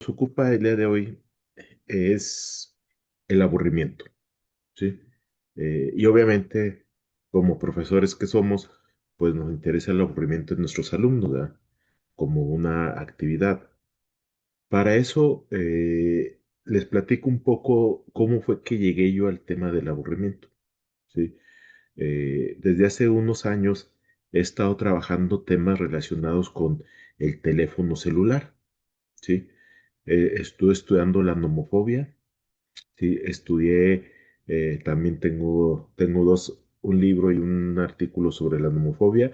Nos ocupa el día de hoy es el aburrimiento, ¿sí? Y obviamente, como profesores que somos, pues nos interesa el aburrimiento de nuestros alumnos, ¿verdad? Como una actividad. Para eso, les platico un poco cómo fue que llegué yo al tema del aburrimiento, ¿sí? Desde hace unos años he estado trabajando temas relacionados con el teléfono celular, ¿sí? Estuve estudiando la nomofobia. Sí, estudié, también tengo un libro y un artículo sobre la nomofobia.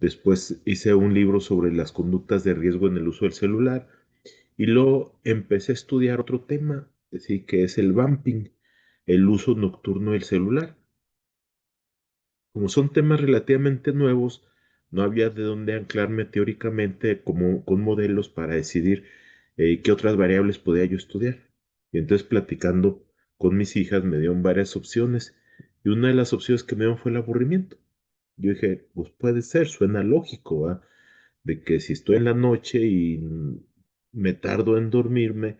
Después hice un libro sobre las conductas de riesgo en el uso del celular. Y luego empecé a estudiar otro tema, sí, que es el vamping, el uso nocturno del celular. Como son temas relativamente nuevos, no había de dónde anclarme teóricamente como con modelos para decidir qué otras variables podía yo estudiar. Y entonces platicando con mis hijas me dieron varias opciones y una de las opciones que me dieron fue el aburrimiento. Yo dije, pues puede ser, suena lógico, ¿va? De que si estoy en la noche y me tardo en dormirme,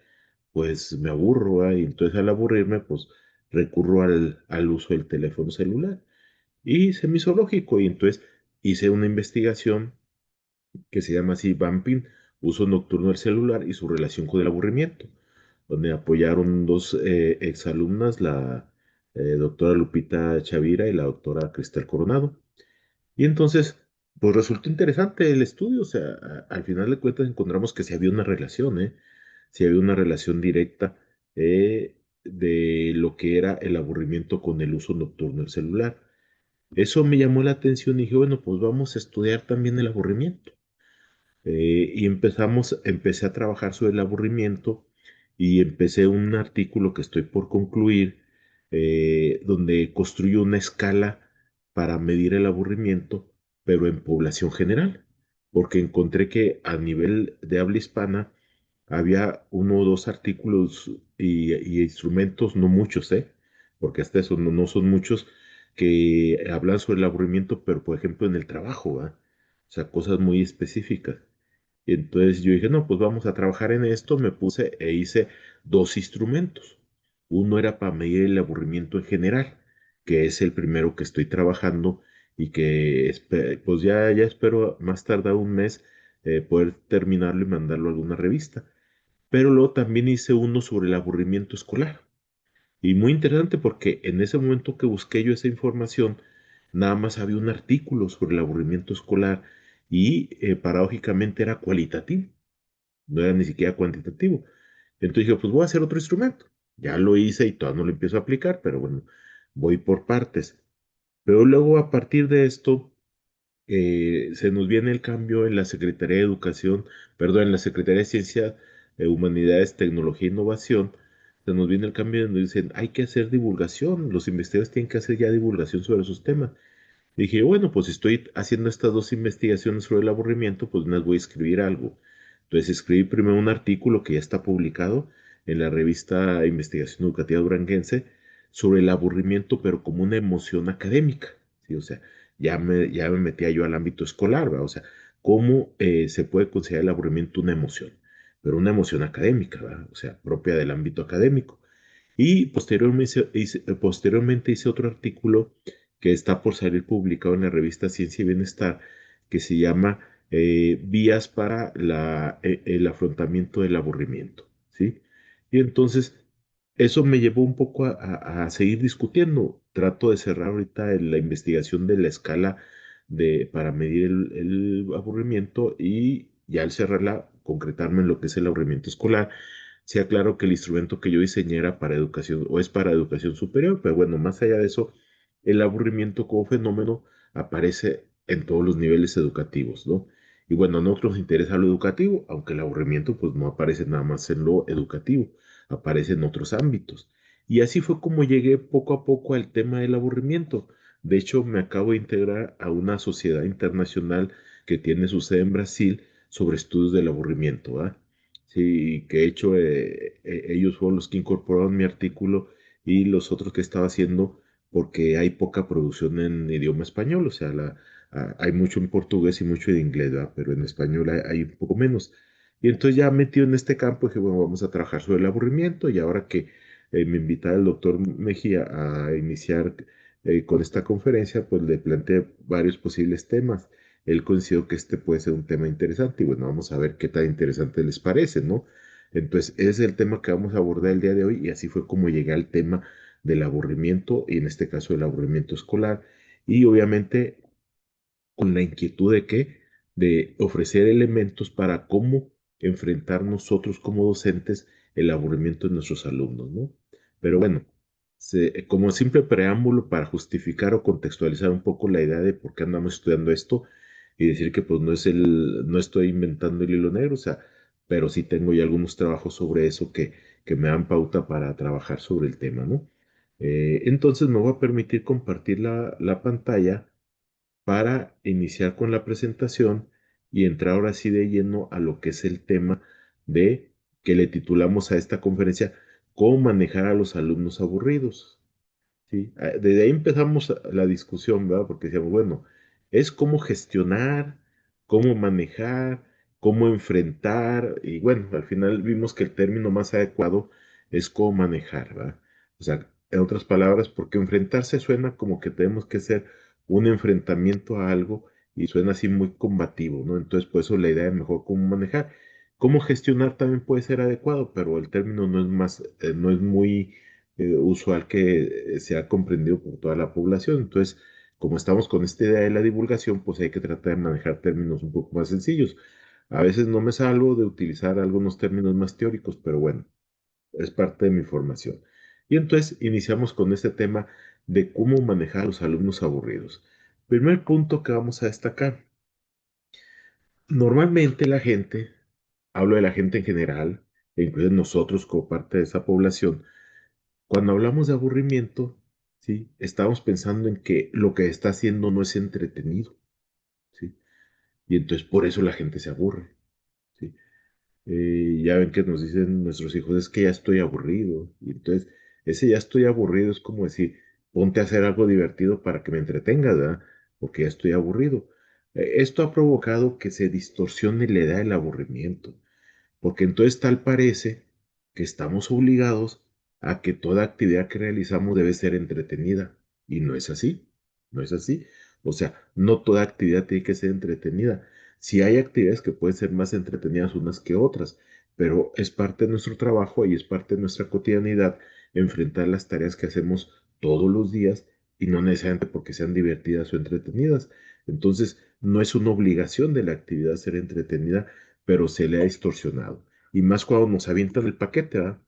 pues me aburro, ¿va? Y entonces al aburrirme, pues recurro al uso del teléfono celular. Y se me hizo lógico y entonces hice una investigación que se llama así Vamping, uso nocturno del celular y su relación con el aburrimiento, donde apoyaron dos exalumnas, la doctora Lupita Chavira y la doctora Cristel Coronado. Y entonces, pues resultó interesante el estudio, o sea, al final de cuentas encontramos que sí había una relación, ¿eh? Sí había una relación directa de lo que era el aburrimiento con el uso nocturno del celular. Eso me llamó la atención y dije, bueno, pues vamos a estudiar también el aburrimiento. Y empecé a trabajar sobre el aburrimiento y empecé un artículo que estoy por concluir, donde construyo una escala para medir el aburrimiento, pero en población general, porque encontré que a nivel de habla hispana había uno o dos artículos y instrumentos, no muchos, ¿eh? Porque hasta eso no son muchos que hablan sobre el aburrimiento, pero por ejemplo en el trabajo, ¿va? O sea, cosas muy específicas. Y entonces yo dije, no, pues vamos a trabajar en esto. Me puse e hice dos instrumentos. Uno era para medir el aburrimiento en general, que es el primero que estoy trabajando y que pues ya espero más tardar un mes poder terminarlo y mandarlo a alguna revista. Pero luego también hice uno sobre el aburrimiento escolar. Y muy interesante porque en ese momento que busqué yo esa información, nada más había un artículo sobre el aburrimiento escolar y paradójicamente era cualitativo, no era ni siquiera cuantitativo. Entonces dije, pues voy a hacer otro instrumento. Ya lo hice y todavía no lo empiezo a aplicar, pero bueno, voy por partes. Pero luego a partir de esto, se nos viene el cambio en la Secretaría de Educación, perdón, en la Secretaría de Ciencia, Humanidades, Tecnología e Innovación, se nos viene el cambio donde dicen, hay que hacer divulgación, los investigadores tienen que hacer ya divulgación sobre esos temas. Y dije, bueno, pues si estoy haciendo estas dos investigaciones sobre el aburrimiento, pues me voy a escribir algo. Entonces escribí primero un artículo que ya está publicado en la revista Investigación Educativa Duranguense sobre el aburrimiento, pero como una emoción académica, ¿sí? O sea, ya me metía yo al ámbito escolar, ¿va? O sea, cómo se puede considerar el aburrimiento una emoción, pero una emoción académica, ¿va? O sea, propia del ámbito académico. Y posteriormente hice otro artículo que está por salir publicado en la revista Ciencia y Bienestar, que se llama Vías para el afrontamiento del aburrimiento, ¿sí? Y entonces eso me llevó un poco a seguir discutiendo. Trato de cerrar ahorita la investigación de la escala para medir el aburrimiento y ya al cerrarla, concretarme en lo que es el aburrimiento escolar. Sea claro que el instrumento que yo diseñé era para educación o es para educación superior, pero bueno, más allá de eso, el aburrimiento como fenómeno aparece en todos los niveles educativos, ¿no? Y bueno, a nosotros nos interesa lo educativo, aunque el aburrimiento pues no aparece nada más en lo educativo, aparece en otros ámbitos. Y así fue como llegué poco a poco al tema del aburrimiento. De hecho, me acabo de integrar a una sociedad internacional que tiene su sede en Brasil sobre estudios del aburrimiento, ¿va? Sí, que de hecho ellos fueron los que incorporaron mi artículo y los otros que estaba haciendo porque hay poca producción en idioma español, o sea, hay mucho en portugués y mucho en inglés, ¿verdad? Pero en español hay un poco menos. Y entonces ya metido en este campo dije, bueno, vamos a trabajar sobre el aburrimiento y ahora que me invitaba el doctor Mejía a iniciar con esta conferencia, pues le planteé varios posibles temas. Él coincidió que este puede ser un tema interesante y bueno, vamos a ver qué tan interesante les parece, ¿no? Entonces, ese es el tema que vamos a abordar el día de hoy y así fue como llegué al tema del aburrimiento y en este caso el aburrimiento escolar y obviamente con la inquietud de que de ofrecer elementos para cómo enfrentar nosotros como docentes el aburrimiento de nuestros alumnos, ¿no? Pero bueno, como simple preámbulo para justificar o contextualizar un poco la idea de por qué andamos estudiando esto y decir que pues no estoy inventando el hilo negro, o sea, pero sí tengo ya algunos trabajos sobre eso que me dan pauta para trabajar sobre el tema, ¿no? Entonces me voy a permitir compartir la pantalla para iniciar con la presentación y entrar ahora sí de lleno a lo que es el tema de que le titulamos a esta conferencia, ¿cómo manejar a los alumnos aburridos? Sí, desde ahí empezamos la discusión, ¿verdad? Porque decíamos, bueno, es cómo gestionar, cómo manejar, cómo enfrentar, y bueno, al final vimos que el término más adecuado es cómo manejar, ¿verdad? O sea, en otras palabras, porque enfrentarse suena como que tenemos que hacer un enfrentamiento a algo y suena así muy combativo, ¿no? Entonces, por eso la idea de mejor cómo manejar. Cómo gestionar también puede ser adecuado, pero el término no es más, no es muy usual que sea comprendido por toda la población. Entonces, como estamos con esta idea de la divulgación, pues hay que tratar de manejar términos un poco más sencillos. A veces no me salvo de utilizar algunos términos más teóricos, pero bueno, es parte de mi formación. Y entonces iniciamos con este tema de cómo manejar a los alumnos aburridos. Primer punto que vamos a destacar. Normalmente la gente, hablo de la gente en general, e incluso nosotros como parte de esa población, cuando hablamos de aburrimiento, ¿sí? Estamos pensando en que lo que está haciendo no es entretenido, ¿sí? Y entonces por eso la gente se aburre, ¿sí? Ya ven que nos dicen nuestros hijos, es que ya estoy aburrido. Y entonces, ese ya estoy aburrido es como decir, ponte a hacer algo divertido para que me entretengas, ¿verdad? Porque ya estoy aburrido. Esto ha provocado que se distorsione la idea del aburrimiento. Porque entonces tal parece que estamos obligados a que toda actividad que realizamos debe ser entretenida. Y no es así, no es así. O sea, no toda actividad tiene que ser entretenida. Sí hay actividades que pueden ser más entretenidas unas que otras, pero es parte de nuestro trabajo y es parte de nuestra cotidianidad enfrentar las tareas que hacemos todos los días y no necesariamente porque sean divertidas o entretenidas. Entonces, no es una obligación de la actividad ser entretenida, pero se le ha distorsionado. Y más cuando nos avientan el paquete, ¿verdad?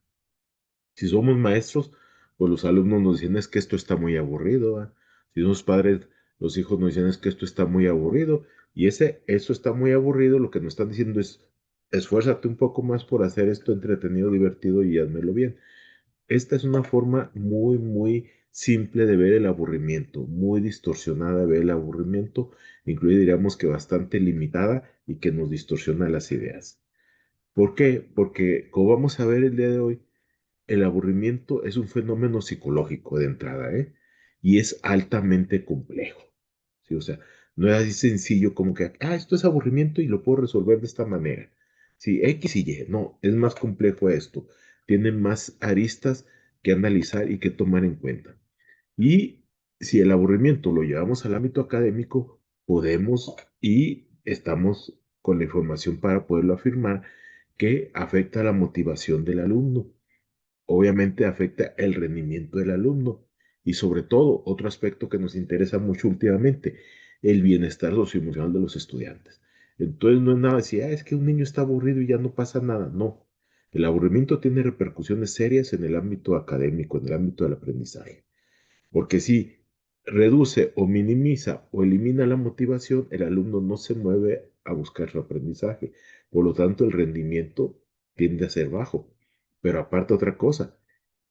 Si somos maestros, pues los alumnos nos dicen es que esto está muy aburrido, ¿verdad? Si somos padres, los hijos nos dicen es que esto está muy aburrido. Y eso está muy aburrido, lo que nos están diciendo es, esfuérzate un poco más por hacer esto entretenido, divertido y házmelo bien. Esta es una forma muy, muy simple de ver el aburrimiento, muy distorsionada de ver el aburrimiento, incluida diríamos que bastante limitada y que nos distorsiona las ideas. ¿Por qué? Porque, como vamos a ver el día de hoy, el aburrimiento es un fenómeno psicológico de entrada, ¿eh? Y es altamente complejo, ¿sí? O sea, no es así sencillo como que, esto es aburrimiento y lo puedo resolver de esta manera. Sí, X y Y, no, es más complejo esto. Tiene más aristas que analizar y que tomar en cuenta. Y si el aburrimiento lo llevamos al ámbito académico, podemos y estamos con la información para poderlo afirmar que afecta la motivación del alumno, obviamente afecta el rendimiento del alumno y sobre todo otro aspecto que nos interesa mucho últimamente, el bienestar socioemocional de los estudiantes. Entonces no es nada así, es que un niño está aburrido y ya no pasa nada, no. El aburrimiento tiene repercusiones serias en el ámbito académico, en el ámbito del aprendizaje. Porque si reduce o minimiza o elimina la motivación, el alumno no se mueve a buscar su aprendizaje. Por lo tanto, el rendimiento tiende a ser bajo. Pero aparte otra cosa,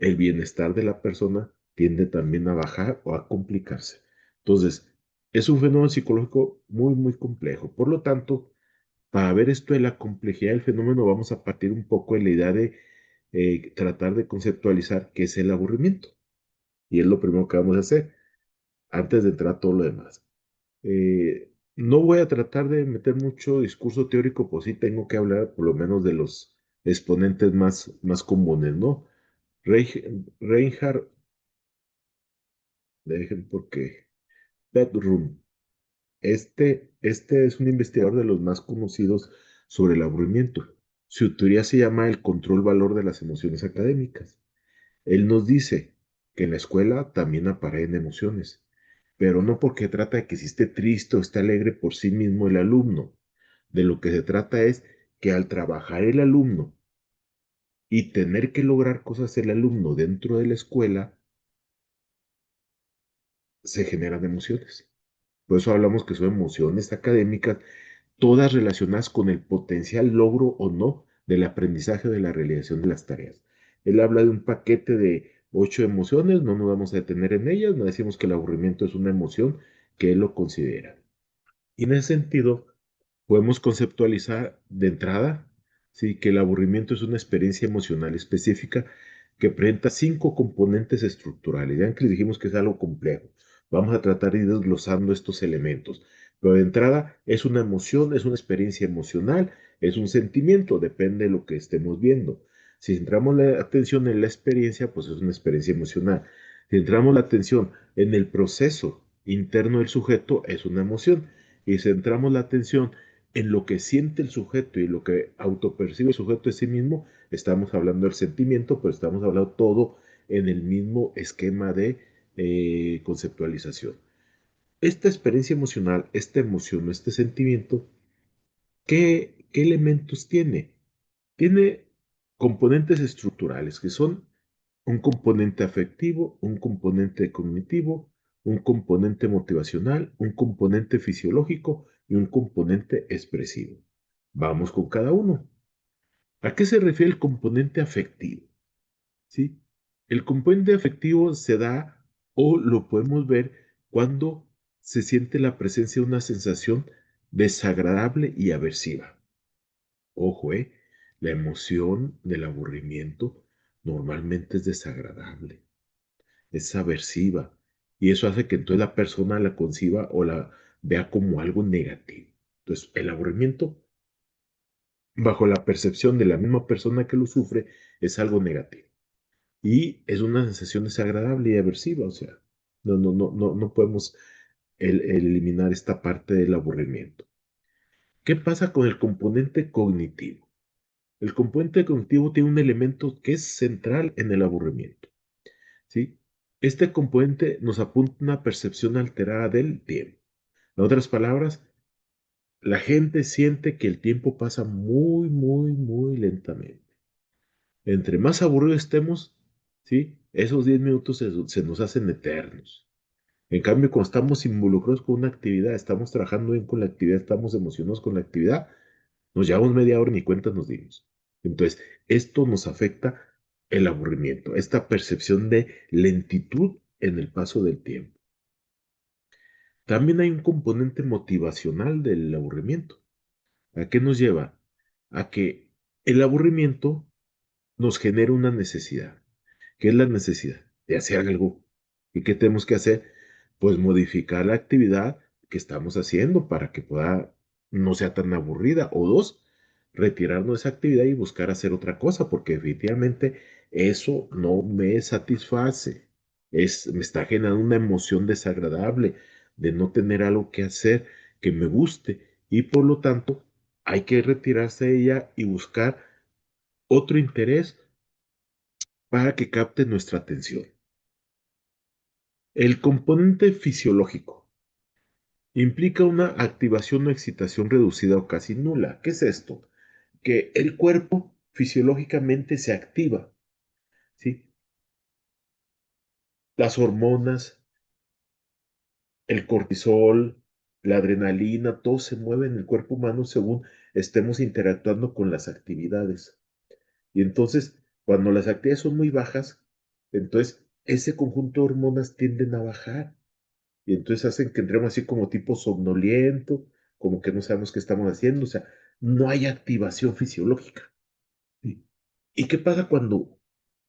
el bienestar de la persona tiende también a bajar o a complicarse. Entonces, es un fenómeno psicológico muy, muy complejo. Por lo tanto, para ver esto de la complejidad del fenómeno, vamos a partir un poco de la idea de tratar de conceptualizar qué es el aburrimiento. Y es lo primero que vamos a hacer antes de entrar a todo lo demás. No voy a tratar de meter mucho discurso teórico, pues sí tengo que hablar por lo menos de los exponentes más comunes, ¿no? Reinhard, dejen porque Bedroom, este es un investigador de los más conocidos sobre el aburrimiento. Su teoría se llama el control-valor de las emociones académicas. Él nos dice que en la escuela también aparecen emociones, pero no porque trata de que si esté triste o esté alegre por sí mismo el alumno. De lo que se trata es que al trabajar el alumno y tener que lograr cosas el alumno dentro de la escuela, se generan emociones. Por eso hablamos que son emociones académicas, todas relacionadas con el potencial logro o no del aprendizaje o de la realización de las tareas. Él habla de un paquete de 8 emociones, no nos vamos a detener en ellas, no decimos que el aburrimiento es una emoción que él lo considera. Y en ese sentido, podemos conceptualizar de entrada, ¿sí? Que el aburrimiento es una experiencia emocional específica que presenta 5 componentes estructurales. Ya que les dijimos que es algo complejo. Vamos a tratar de ir desglosando estos elementos. Pero de entrada es una emoción, es una experiencia emocional, es un sentimiento, depende de lo que estemos viendo. Si centramos la atención en la experiencia, pues es una experiencia emocional. Si centramos la atención en el proceso interno del sujeto, es una emoción. Y centramos la atención en lo que siente el sujeto y lo que autopercibe el sujeto de sí mismo, estamos hablando del sentimiento, pero estamos hablando todo en el mismo esquema de conceptualización. Esta experiencia emocional, esta emoción, este sentimiento, ¿qué elementos tiene? Tiene componentes estructurales que son un componente afectivo, un componente cognitivo, un componente motivacional, un componente fisiológico y un componente expresivo. Vamos con cada uno. ¿A qué se refiere el componente afectivo? ¿Sí? El componente afectivo se da o lo podemos ver cuando se siente la presencia de una sensación desagradable y aversiva. Ojo, la emoción del aburrimiento normalmente es desagradable, es aversiva, y eso hace que entonces la persona la conciba o la vea como algo negativo. Entonces, el aburrimiento, bajo la percepción de la misma persona que lo sufre, es algo negativo. Y es una sensación desagradable y aversiva, o sea, no podemos eliminar esta parte del aburrimiento. ¿Qué pasa con el componente cognitivo? El componente cognitivo tiene un elemento que es central en el aburrimiento, ¿sí? Este componente nos apunta a una percepción alterada del tiempo. En otras palabras, la gente siente que el tiempo pasa muy lentamente. Entre más aburridos estemos, ¿sí? Esos 10 minutos se nos hacen eternos. En cambio, cuando estamos involucrados con una actividad, estamos trabajando bien con la actividad, estamos emocionados con la actividad, nos llevamos media hora y ni cuenta nos dimos. Entonces, esto nos afecta el aburrimiento, esta percepción de lentitud en el paso del tiempo. También hay un componente motivacional del aburrimiento. ¿A qué nos lleva? A que el aburrimiento nos genera una necesidad. ¿Qué es la necesidad? De hacer algo. ¿Y qué tenemos que hacer? Pues modificar la actividad que estamos haciendo para que pueda no sea tan aburrida. O dos, retirarnos de esa actividad y buscar hacer otra cosa, porque definitivamente eso no me satisface. Me está generando una emoción desagradable de no tener algo que hacer que me guste. Y por lo tanto, hay que retirarse de ella y buscar otro interés para que capte nuestra atención. El componente fisiológico implica una activación o excitación reducida o casi nula. ¿Qué es esto? Que el cuerpo fisiológicamente se activa, ¿sí? Las hormonas, el cortisol, la adrenalina, todo se mueve en el cuerpo humano según estemos interactuando con las actividades. Y entonces, cuando las actividades son muy bajas, entonces ese conjunto de hormonas tienden a bajar. Y entonces hacen que entremos así como tipo somnoliento, como que no sabemos qué estamos haciendo, o sea, no hay activación fisiológica. ¿Sí? ¿Y qué pasa cuando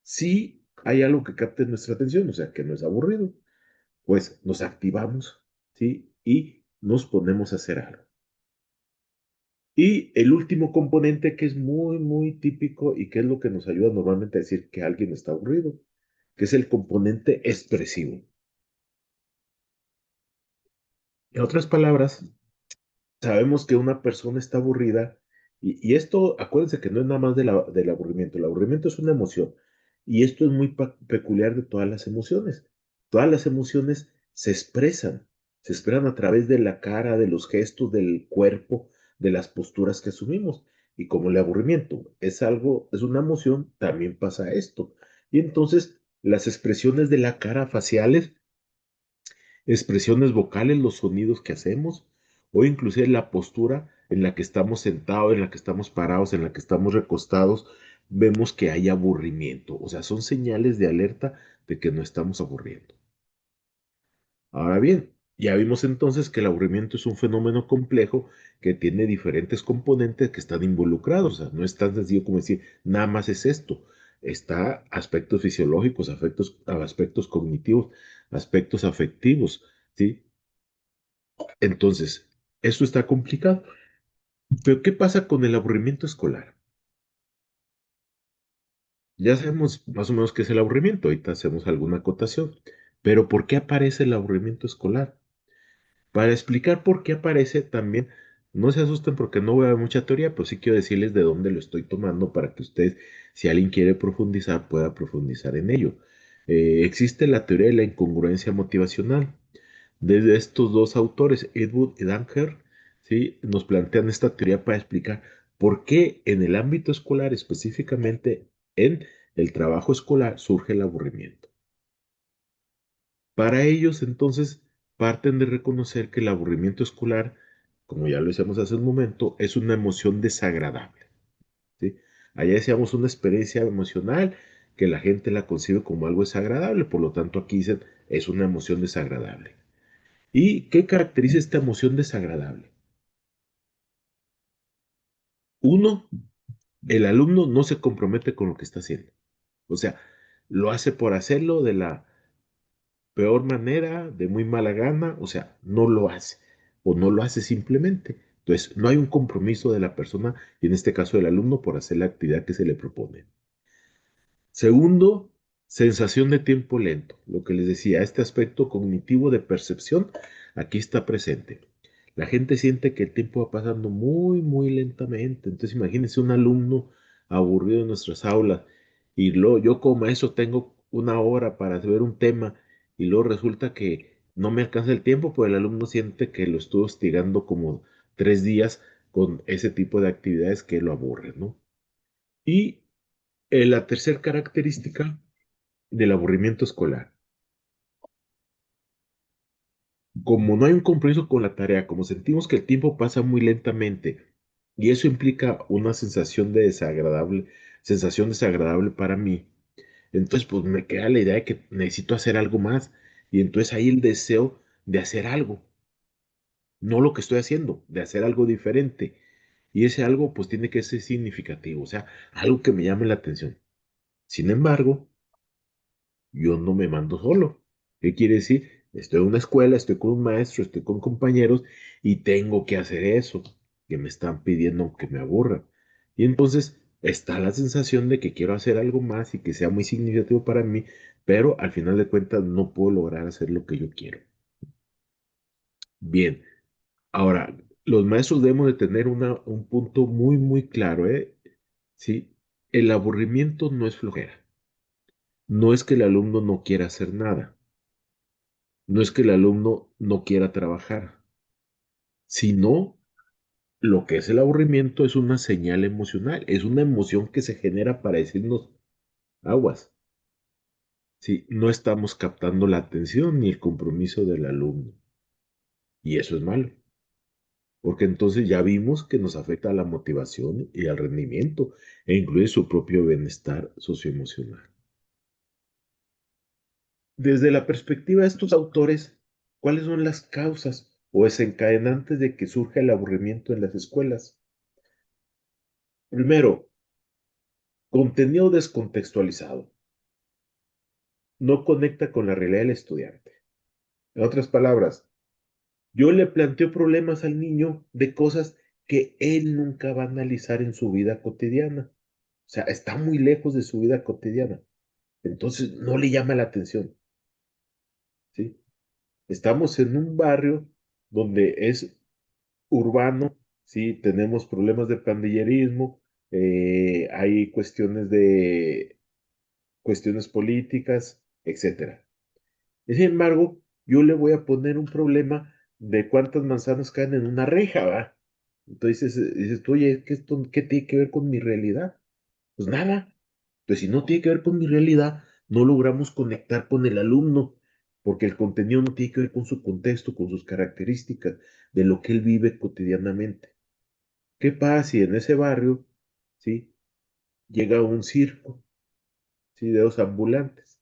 sí hay algo que capte nuestra atención, o sea, que no es aburrido? Pues nos activamos, ¿sí? Y nos ponemos a hacer algo. Y el último componente que es muy, muy típico y que es lo que nos ayuda normalmente a decir que alguien está aburrido, que es el componente expresivo. En otras palabras, sabemos que una persona está aburrida y esto, acuérdense que no es nada más del aburrimiento. El aburrimiento es una emoción y esto es muy peculiar de todas las emociones. Todas las emociones se expresan a través de la cara, de los gestos, del cuerpo, de las posturas que asumimos. Y como el aburrimiento es algo, es una emoción, también pasa esto. Y entonces las expresiones de la cara faciales, expresiones vocales, los sonidos que hacemos, o inclusive la postura en la que estamos sentados, en la que estamos parados, en la que estamos recostados, vemos que hay aburrimiento. O sea, son señales de alerta de que nos estamos aburriendo. Ahora bien, ya vimos entonces que el aburrimiento es un fenómeno complejo que tiene diferentes componentes que están involucrados. O sea, no es tan sencillo como decir, nada más es esto. Está aspectos fisiológicos, aspectos cognitivos, aspectos afectivos, ¿sí? Entonces, esto está complicado. Pero ¿qué pasa con el aburrimiento escolar? Ya sabemos más o menos qué es el aburrimiento, ahorita hacemos alguna acotación. Pero ¿por qué aparece el aburrimiento escolar? Para explicar por qué aparece también, no se asusten porque no voy a dar mucha teoría, pero sí quiero decirles de dónde lo estoy tomando para que ustedes, si alguien quiere profundizar, pueda profundizar en ello. Existe la teoría de la incongruencia motivacional. Desde estos dos autores, Edwood y Danker, ¿sí? Nos plantean esta teoría para explicar por qué en el ámbito escolar, específicamente en el trabajo escolar, surge el aburrimiento. Para ellos, entonces, parten de reconocer que el aburrimiento escolar, como ya lo decíamos hace un momento, es una emoción desagradable, ¿sí? Allá decíamos una experiencia emocional que la gente la concibe como algo desagradable, por lo tanto aquí dicen es una emoción desagradable. ¿Y qué caracteriza esta emoción desagradable? Uno, el alumno no se compromete con lo que está haciendo. O sea, lo hace por hacerlo de la peor manera, de muy mala gana, o sea, no lo hace o no lo hace simplemente. Entonces, no hay un compromiso de la persona y en este caso del alumno por hacer la actividad que se le propone. Segundo, sensación de tiempo lento. Lo que les decía, este aspecto cognitivo de percepción aquí está presente. La gente siente que el tiempo va pasando muy, muy lentamente. Entonces, imagínense un alumno aburrido en nuestras aulas y luego yo como maestro tengo una hora para ver un tema y luego resulta que no me alcanza el tiempo, pues el alumno siente que lo estoy hostigando como 3 días con ese tipo de actividades que lo aburren, ¿no? Y la tercera característica del aburrimiento escolar. Como no hay un compromiso con la tarea, como sentimos que el tiempo pasa muy lentamente y eso implica una sensación desagradable para mí, entonces pues me queda la idea de que necesito hacer algo más y entonces ahí el deseo de hacer algo, no lo que estoy haciendo, de hacer algo diferente. Y ese algo pues tiene que ser significativo, o sea, algo que me llame la atención. Sin embargo, yo no me mando solo. ¿Qué quiere decir? Estoy en una escuela, estoy con un maestro, estoy con compañeros y tengo que hacer eso que me están pidiendo que me aburra. Y entonces está la sensación de que quiero hacer algo más y que sea muy significativo para mí, pero al final de cuentas no puedo lograr hacer lo que yo quiero. Bien, ahora, los maestros debemos de tener un punto muy, muy claro, ¿eh? Sí, el aburrimiento no es flojera. No es que el alumno no quiera hacer nada. No es que el alumno no quiera trabajar, sino lo que es el aburrimiento es una señal emocional, es una emoción que se genera para decirnos aguas. Si no estamos captando la atención ni el compromiso del alumno. Y eso es malo, porque entonces ya vimos que nos afecta a la motivación y al rendimiento e incluye su propio bienestar socioemocional. Desde la perspectiva de estos autores, ¿cuáles son las causas o desencadenantes de que surja el aburrimiento en las escuelas? Primero, contenido descontextualizado. No conecta con la realidad del estudiante. En otras palabras, Yo le planteo problemas al niño de cosas que él nunca va a analizar en su vida cotidiana. O sea, está muy lejos de su vida cotidiana. Entonces no le llama la atención, ¿sí? Estamos en un barrio donde es urbano, ¿sí? Tenemos problemas de pandillerismo, hay cuestiones políticas, etcétera. Y sin embargo, yo le voy a poner un problema de cuántas manzanas caen en una reja, ¿va? Entonces dices tú, oye, ¿qué tiene que ver con mi realidad? Pues nada. Entonces, si no tiene que ver con mi realidad, no logramos conectar con el alumno, porque el contenido no tiene que ver con su contexto, con sus características, de lo que él vive cotidianamente. ¿Qué pasa si en ese barrio, sí, llega un circo, sí, de los ambulantes?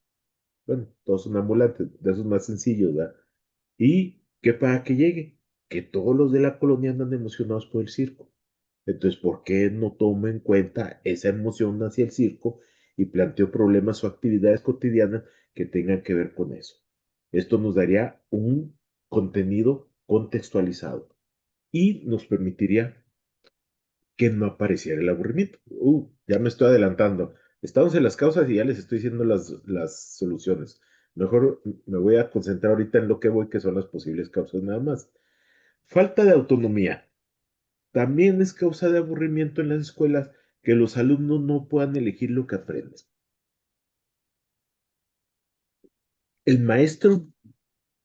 Bueno, todos son ambulantes, de esos más sencillos, ¿verdad? ¿Y qué pasa que llegue? Que todos los de la colonia andan emocionados por el circo. Entonces, ¿por qué no tomo en cuenta esa emoción hacia el circo y planteo problemas o actividades cotidianas que tengan que ver con eso? Esto nos daría un contenido contextualizado y nos permitiría que no apareciera el aburrimiento. Ya me estoy adelantando. Estamos en las causas y ya les estoy diciendo las soluciones. Mejor me voy a concentrar ahorita en lo que voy, que son las posibles causas nada más. Falta de autonomía. También es causa de aburrimiento en las escuelas que los alumnos no puedan elegir lo que aprenden. El maestro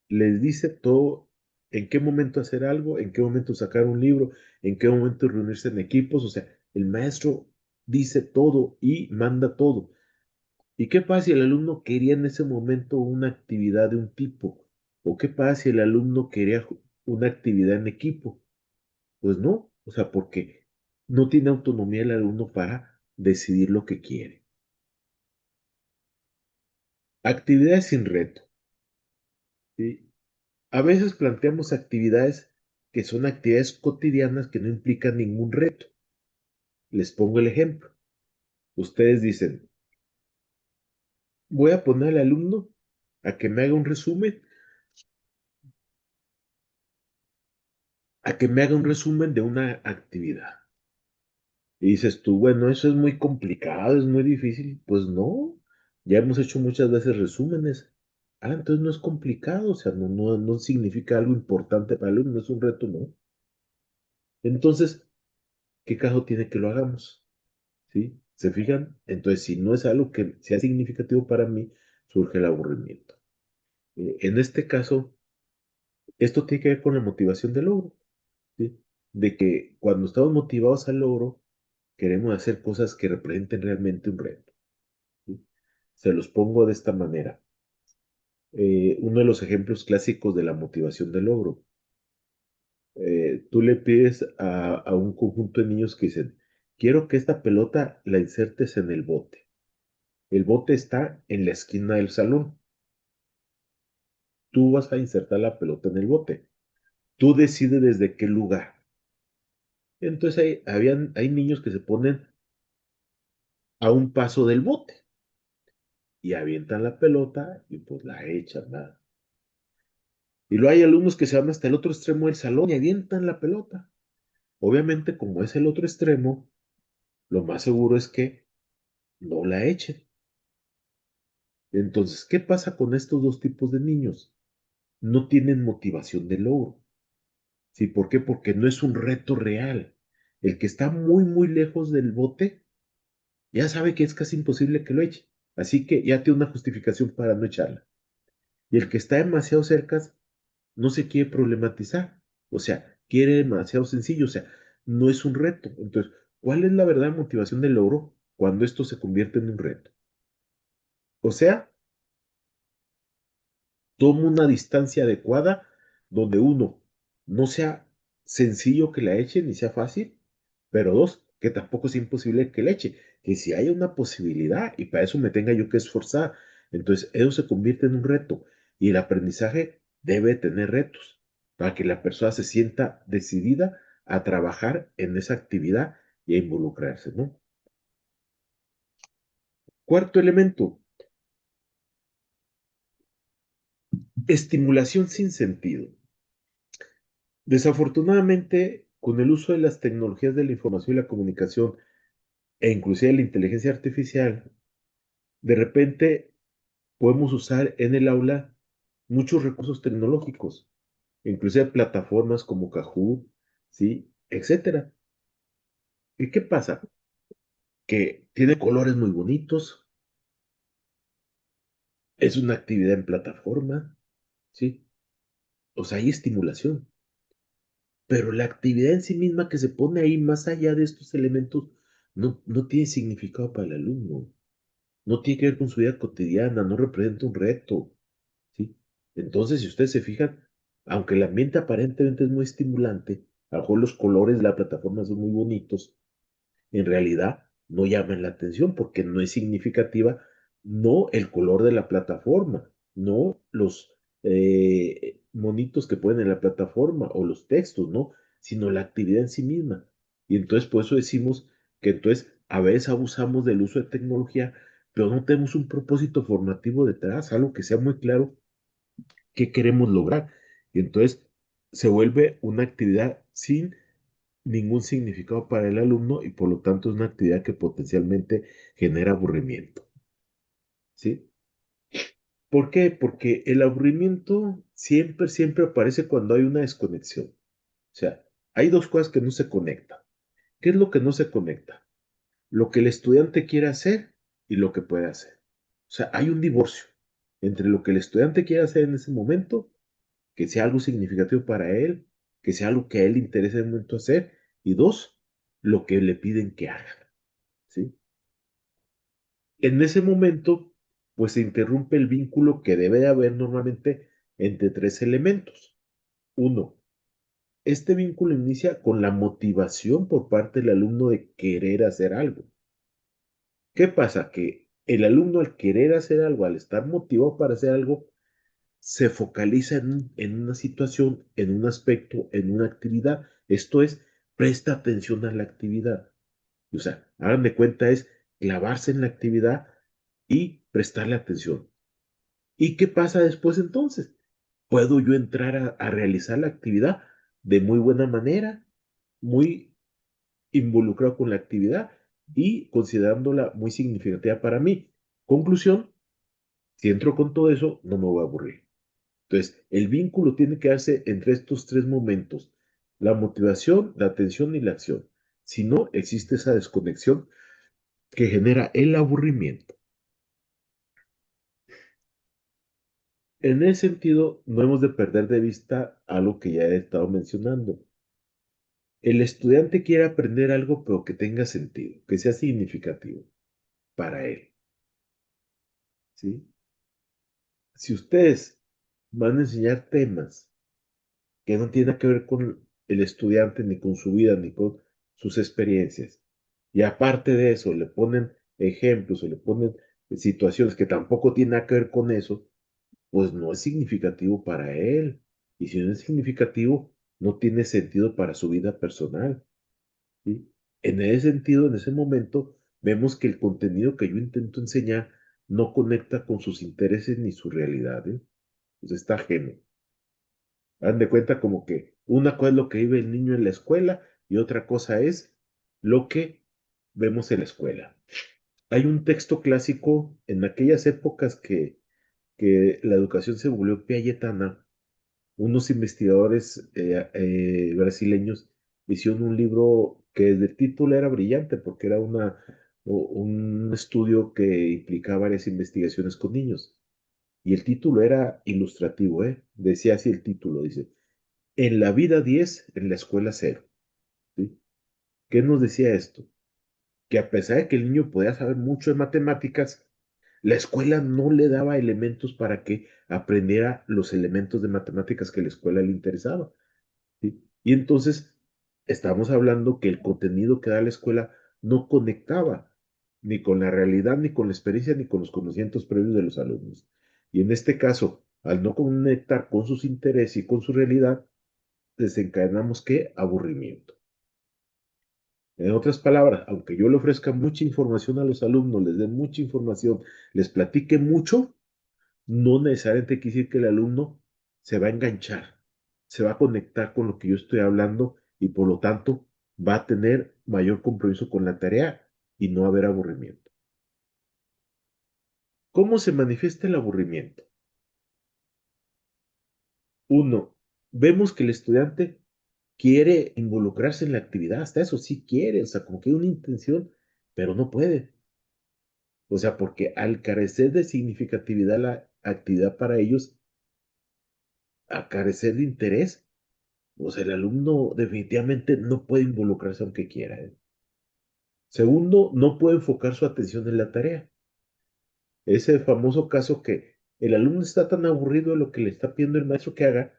les dice todo, en qué momento hacer algo, en qué momento sacar un libro, en qué momento reunirse en equipos. O sea, el maestro dice todo y manda todo. ¿Y qué pasa si el alumno quería en ese momento una actividad de un tipo? ¿O qué pasa si el alumno quería una actividad en equipo? Pues no, o sea, porque no tiene autonomía el alumno para decidir lo que quiere. Actividades sin reto, ¿sí? A veces planteamos actividades que son actividades cotidianas que no implican ningún reto. Les pongo el ejemplo. Ustedes dicen, voy a poner al alumno a que me haga un resumen, de una actividad. Y dices tú, bueno, eso es muy complicado, es muy difícil. Pues no, ya hemos hecho muchas veces resúmenes. Entonces no es complicado, o sea, no significa algo importante para el alumno, no es un reto, no. Entonces, ¿qué caso tiene que lo hagamos? ¿Sí? ¿Se fijan? Entonces, si no es algo que sea significativo para mí, surge el aburrimiento. En este caso, esto tiene que ver con la motivación del logro, ¿sí? De que cuando estamos motivados al logro, queremos hacer cosas que representen realmente un reto, ¿sí? Se los pongo de esta manera. Uno de los ejemplos clásicos de la motivación del logro. Tú le pides a un conjunto de niños que dicen, quiero que esta pelota la insertes en el bote. El bote está en la esquina del salón. Tú vas a insertar la pelota en el bote. Tú decides desde qué lugar. Entonces hay niños que se ponen a un paso del bote y avientan la pelota y pues la echan, ¿verdad? Y luego hay alumnos que se van hasta el otro extremo del salón y avientan la pelota. Obviamente, como es el otro extremo, lo más seguro es que no la echen. Entonces, ¿qué pasa con estos dos tipos de niños? No tienen motivación de logro. ¿Sí? ¿Por qué? Porque no es un reto real. El que está muy, muy lejos del bote ya sabe que es casi imposible que lo eche. Así que ya tiene una justificación para no echarla. Y el que está demasiado cerca no se quiere problematizar. O sea, quiere demasiado sencillo. O sea, no es un reto. Entonces, ¿cuál es la verdadera motivación del logro cuando esto se convierte en un reto? O sea, toma una distancia adecuada donde uno, no sea sencillo que la eche ni sea fácil, pero dos, que tampoco es imposible que la eche, que si hay una posibilidad y para eso me tenga yo que esforzar, entonces eso se convierte en un reto y el aprendizaje debe tener retos para que la persona se sienta decidida a trabajar en esa actividad y a involucrarse, ¿no? Cuarto elemento, estimulación sin sentido. Desafortunadamente, con el uso de las tecnologías de la información y la comunicación, e inclusive la inteligencia artificial, de repente podemos usar en el aula muchos recursos tecnológicos, inclusive plataformas como Kahoot, ¿sí? Etcétera. ¿Y qué pasa? Que tiene colores muy bonitos, es una actividad en plataforma, ¿sí? O sea, hay estimulación, pero la actividad en sí misma que se pone ahí, más allá de estos elementos, no tiene significado para el alumno, no tiene que ver con su vida cotidiana, no representa un reto, ¿sí? Entonces, si ustedes se fijan, aunque el ambiente aparentemente es muy estimulante, a lo mejor los colores de la plataforma son muy bonitos, en realidad no llaman la atención porque no es significativa, no el color de la plataforma, no los monitos que ponen en la plataforma o los textos, ¿no? Sino la actividad en sí misma. Y entonces por eso decimos que entonces a veces abusamos del uso de tecnología, pero no tenemos un propósito formativo detrás, algo que sea muy claro qué queremos lograr. Y entonces se vuelve una actividad sin ningún significado para el alumno y por lo tanto es una actividad que potencialmente genera aburrimiento. ¿Sí? ¿Por qué? Porque el aburrimiento siempre aparece cuando hay una desconexión. O sea, hay dos cosas que no se conectan. ¿Qué es lo que no se conecta? Lo que el estudiante quiere hacer y lo que puede hacer. O sea, hay un divorcio entre lo que el estudiante quiere hacer en ese momento, que sea algo significativo para él, que sea algo que a él le interese en el momento hacer, y dos, lo que le piden que haga. ¿Sí? En ese momento, pues se interrumpe el vínculo que debe de haber normalmente entre tres elementos. Uno, este vínculo inicia con la motivación por parte del alumno de querer hacer algo. ¿Qué pasa? Que el alumno al querer hacer algo, al estar motivado para hacer algo, se focaliza en una situación, en un aspecto, en una actividad. Esto es, presta atención a la actividad. O sea, hagan de cuenta es clavarse en la actividad y prestarle atención. ¿Y qué pasa después entonces? ¿Puedo yo entrar a realizar la actividad de muy buena manera, muy involucrado con la actividad y considerándola muy significativa para mí? Conclusión, si entro con todo eso, no me voy a aburrir. Entonces, el vínculo tiene que darse entre estos tres momentos, la motivación, la atención y la acción. Si no, existe esa desconexión que genera el aburrimiento. En ese sentido, no hemos de perder de vista algo que ya he estado mencionando. El estudiante quiere aprender algo, pero que tenga sentido, que sea significativo para él, ¿sí? Si ustedes van a enseñar temas que no tienen que ver con el estudiante, ni con su vida, ni con sus experiencias, y aparte de eso le ponen ejemplos o le ponen situaciones que tampoco tienen nada que ver con eso, pues no es significativo para él. Y si no es significativo, no tiene sentido para su vida personal, ¿sí? En ese sentido, en ese momento, vemos que el contenido que yo intento enseñar no conecta con sus intereses ni su realidad, ¿eh? Pues está ajeno. Hagan de cuenta como que una cosa es lo que vive el niño en la escuela y otra cosa es lo que vemos en la escuela. Hay un texto clásico en aquellas épocas que la educación se volvió piagetana. Unos investigadores brasileños hicieron un libro que desde el título era brillante porque era un estudio que implicaba varias investigaciones con niños. Y el título era ilustrativo, ¿eh? Decía así el título, dice, en la vida 10, en la escuela 0. ¿Sí? ¿Qué nos decía esto? Que a pesar de que el niño podía saber mucho de matemáticas, la escuela no le daba elementos para que aprendiera los elementos de matemáticas que la escuela le interesaba. ¿Sí? Y entonces estamos hablando que el contenido que da la escuela no conectaba ni con la realidad, ni con la experiencia, ni con los conocimientos previos de los alumnos. Y en este caso, al no conectar con sus intereses y con su realidad, desencadenamos qué aburrimiento. En otras palabras, aunque yo le ofrezca mucha información a los alumnos, les dé mucha información, les platique mucho, no necesariamente quiere decir que el alumno se va a enganchar, se va a conectar con lo que yo estoy hablando y por lo tanto va a tener mayor compromiso con la tarea y no va a haber aburrimiento. ¿Cómo se manifiesta el aburrimiento? Uno, vemos que el estudiante quiere involucrarse en la actividad, hasta eso sí quiere, o sea, como que hay una intención, pero no puede. O sea, porque al carecer de significatividad la actividad para ellos, a carecer de interés, o sea, el alumno definitivamente no puede involucrarse aunque quiera. ¿Eh? Segundo, no puede enfocar su atención en la tarea. Ese famoso caso que el alumno está tan aburrido de lo que le está pidiendo el maestro que haga,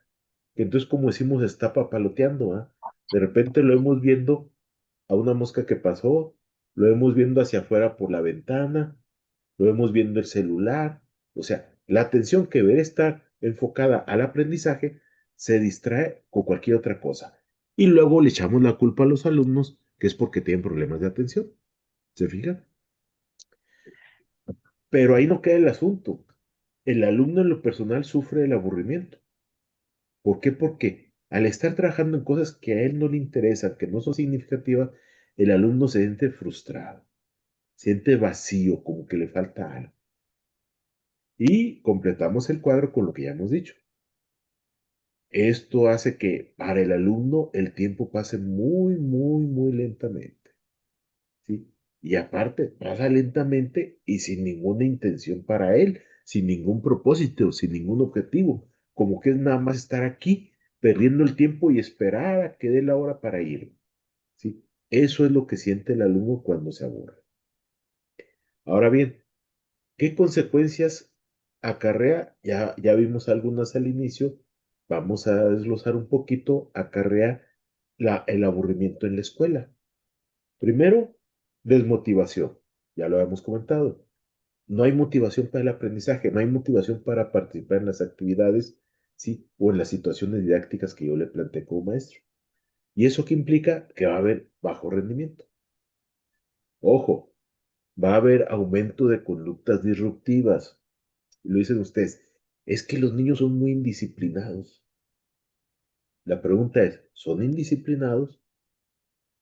que entonces, como decimos, está papaloteando. ¿Ah? De repente lo hemos viendo a una mosca que pasó, lo vemos viendo hacia afuera por la ventana, lo vemos viendo el celular. O sea, la atención que debería estar enfocada al aprendizaje se distrae con cualquier otra cosa. Y luego le echamos la culpa a los alumnos, que es porque tienen problemas de atención. ¿Se fijan? Pero ahí no queda el asunto. El alumno en lo personal sufre el aburrimiento. ¿Por qué? Porque al estar trabajando en cosas que a él no le interesan, que no son significativas, el alumno se siente frustrado, siente vacío, como que le falta algo. Y completamos el cuadro con lo que ya hemos dicho. Esto hace que para el alumno el tiempo pase muy, muy, muy lentamente. ¿Sí? Y aparte, pasa lentamente y sin ninguna intención para él, sin ningún propósito, sin ningún objetivo, como que es nada más estar aquí, perdiendo el tiempo y esperar a que dé la hora para ir. ¿Sí? Eso es lo que siente el alumno cuando se aburre. Ahora bien, ¿qué consecuencias acarrea? Ya vimos algunas al inicio, vamos a desglosar un poquito, acarrea el aburrimiento en la escuela. Primero, desmotivación, ya lo habíamos comentado. No hay motivación para el aprendizaje, no hay motivación para participar en las actividades, ¿sí? O en las situaciones didácticas que yo le planteé como maestro. ¿Y eso qué implica? Que va a haber bajo rendimiento. Ojo, va a haber aumento de conductas disruptivas. Y lo dicen ustedes, es que los niños son muy indisciplinados. La pregunta es, ¿son indisciplinados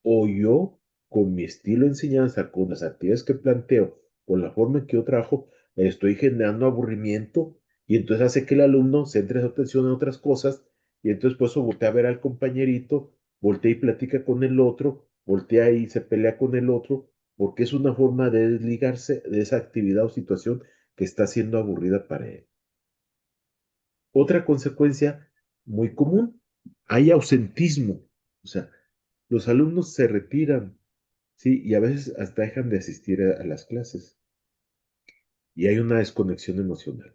o yo, con mi estilo de enseñanza, con las actividades que planteo, con la forma en que yo trabajo, estoy generando aburrimiento y entonces hace que el alumno centre su atención en otras cosas y entonces pues voltea a ver al compañerito, voltea y platica con el otro, voltea y se pelea con el otro, porque es una forma de desligarse de esa actividad o situación que está siendo aburrida para él. Otra consecuencia muy común, hay ausentismo, o sea, los alumnos se retiran. Sí, y a veces hasta dejan de asistir a las clases y hay una desconexión emocional.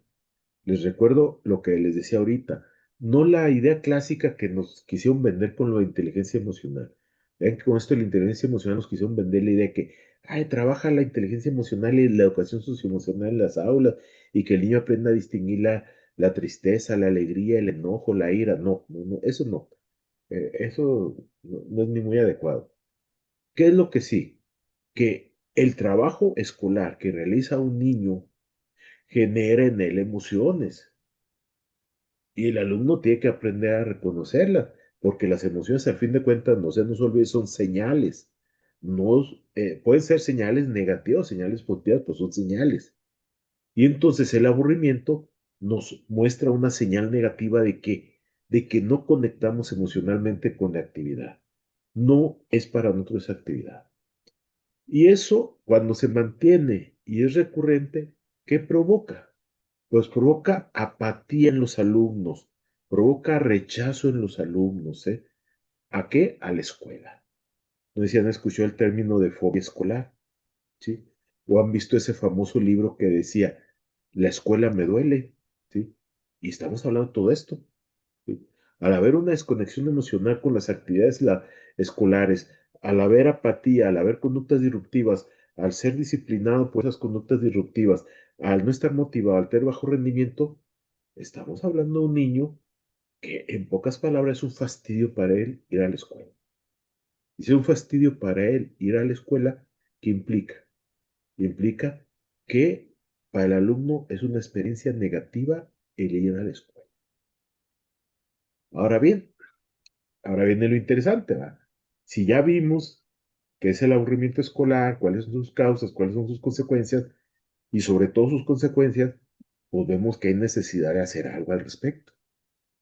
Les recuerdo lo que les decía ahorita, no la idea clásica que nos quisieron vender con lo de inteligencia emocional. Vean que con esto de la inteligencia emocional nos quisieron vender la idea de que, ay, trabaja la inteligencia emocional y la educación socioemocional en las aulas y que el niño aprenda a distinguir la tristeza, la alegría, el enojo, la ira. No, no, no, eso no. Eso no es ni muy adecuado. ¿Qué es lo que sí? Que el trabajo escolar que realiza un niño genera en él emociones y el alumno tiene que aprender a reconocerlas, porque las emociones, al fin de cuentas, no se nos olvide, son señales. No, pueden ser señales negativas, señales positivas, pero son señales. Y entonces el aburrimiento nos muestra una señal negativa de que no conectamos emocionalmente con la actividad. No es para nosotros esa actividad. Y eso, cuando se mantiene y es recurrente, ¿qué provoca? Pues provoca apatía en los alumnos, provoca rechazo en los alumnos, ¿eh? ¿A qué? A la escuela. No sé si han escuchado el término de fobia escolar, ¿sí? O han visto ese famoso libro que decía, la escuela me duele, ¿sí? Y estamos hablando de todo esto. ¿Sí? Al haber una desconexión emocional con las actividades escolares, al haber apatía, al haber conductas disruptivas, al ser disciplinado por esas conductas disruptivas, al no estar motivado, al tener bajo rendimiento, estamos hablando de un niño que en pocas palabras es un fastidio para él ir a la escuela. Y si es un fastidio para él ir a la escuela, ¿qué implica? Implica que para el alumno es una experiencia negativa el ir a la escuela. Ahora bien, ahora viene lo interesante, ¿va? Si ya vimos qué es el aburrimiento escolar, cuáles son sus causas, cuáles son sus consecuencias y sobre todo sus consecuencias, pues vemos que hay necesidad de hacer algo al respecto.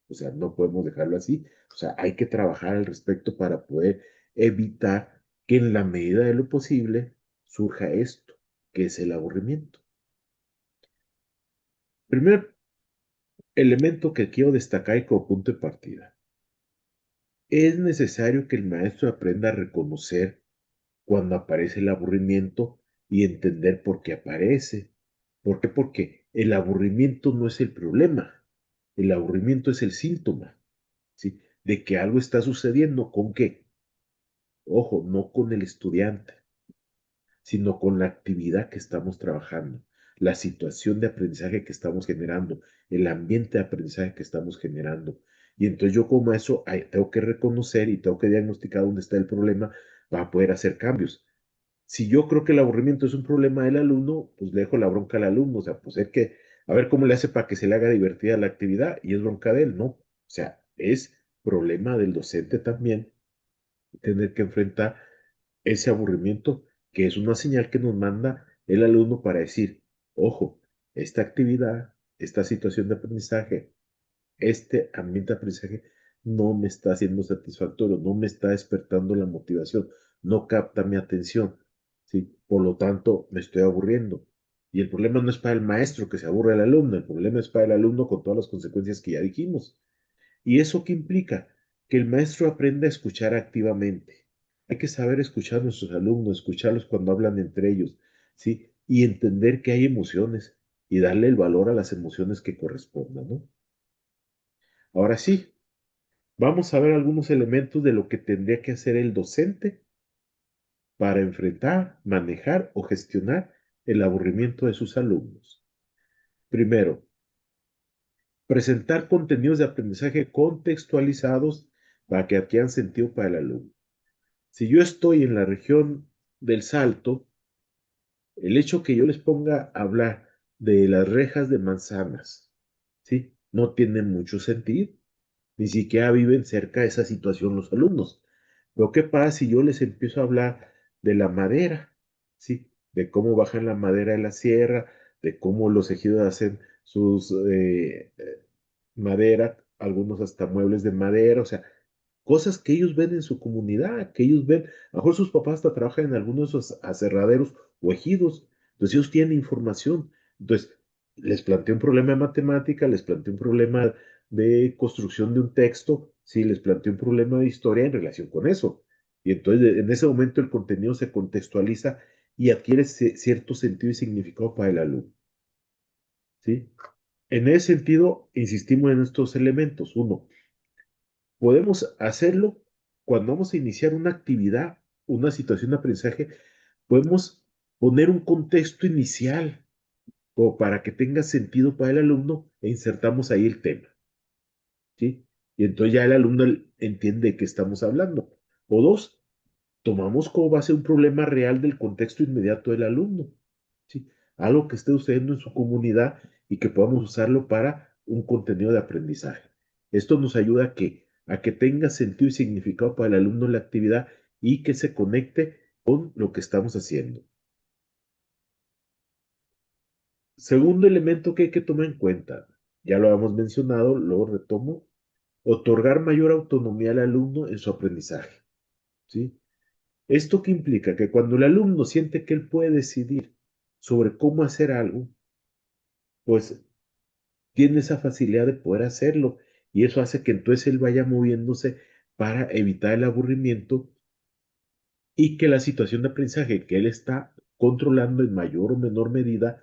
O sea, no podemos dejarlo así. O sea, hay que trabajar al respecto para poder evitar que en la medida de lo posible surja esto, que es el aburrimiento. Primer elemento que quiero destacar y como punto de partida. Es necesario que el maestro aprenda a reconocer cuando aparece el aburrimiento y entender por qué aparece. ¿Por qué? Porque el aburrimiento no es el problema, el aburrimiento es el síntoma, ¿sí? De que algo está sucediendo. ¿Con qué? Ojo, no con el estudiante, sino con la actividad que estamos trabajando, la situación de aprendizaje que estamos generando, el ambiente de aprendizaje que estamos generando. Y entonces yo como eso tengo que reconocer y tengo que diagnosticar dónde está el problema para poder hacer cambios. Si yo creo que el aburrimiento es un problema del alumno, pues le dejo la bronca al alumno, o sea, pues es que, a ver cómo le hace para que se le haga divertida la actividad y es bronca de él, ¿no? O sea, es problema del docente también tener que enfrentar ese aburrimiento, que es una señal que nos manda el alumno para decir, ojo, esta actividad, esta situación de aprendizaje, este ambiente de aprendizaje no me está haciendo satisfactorio, no me está despertando la motivación, no capta mi atención, ¿sí? Por lo tanto, me estoy aburriendo. Y el problema no es para el maestro que se aburre al alumno, el problema es para el alumno con todas las consecuencias que ya dijimos. ¿Y eso qué implica? Que el maestro aprenda a escuchar activamente. Hay que saber escuchar a nuestros alumnos, escucharlos cuando hablan entre ellos, ¿sí? Y entender que hay emociones y darle el valor a las emociones que correspondan, ¿no? Ahora sí, vamos a ver algunos elementos de lo que tendría que hacer el docente para enfrentar, manejar o gestionar el aburrimiento de sus alumnos. Primero, presentar contenidos de aprendizaje contextualizados para que adquieran sentido para el alumno. Si yo estoy en la región del Salto, el hecho que yo les ponga a hablar de las rejas de manzanas, ¿sí? No tiene mucho sentido. Ni siquiera viven cerca de esa situación los alumnos. Pero ¿qué pasa si yo les empiezo a hablar de la madera? ¿Sí? De cómo bajan la madera de la sierra, de cómo los ejidos hacen sus madera, algunos hasta muebles de madera, o sea, cosas que ellos ven en su comunidad, que ellos ven, a lo mejor sus papás hasta trabajan en algunos de esos aserraderos o ejidos, entonces ellos tienen información. Entonces, les planteé un problema de matemática, les planteé un problema de construcción de un texto, sí, les planteé un problema de historia en relación con eso. Y entonces, en ese momento, el contenido se contextualiza y adquiere cierto sentido y significado para el alumno, ¿sí? En ese sentido, insistimos en estos elementos. Uno, podemos hacerlo cuando vamos a iniciar una actividad, una situación de aprendizaje, podemos poner un contexto inicial o para que tenga sentido para el alumno e insertamos ahí el tema, ¿sí? Y entonces ya el alumno entiende de qué estamos hablando. O dos, tomamos como base un problema real del contexto inmediato del alumno, ¿sí? Algo que esté sucediendo en su comunidad y que podamos usarlo para un contenido de aprendizaje. Esto nos ayuda a que tenga sentido y significado para el alumno la actividad y que se conecte con lo que estamos haciendo. Segundo elemento que hay que tomar en cuenta, ya lo habíamos mencionado, luego retomo, otorgar mayor autonomía al alumno en su aprendizaje, ¿sí? ¿Esto qué implica? Que cuando el alumno siente que él puede decidir sobre cómo hacer algo, pues tiene esa facilidad de poder hacerlo y eso hace que entonces él vaya moviéndose para evitar el aburrimiento y que la situación de aprendizaje que él está controlando en mayor o menor medida,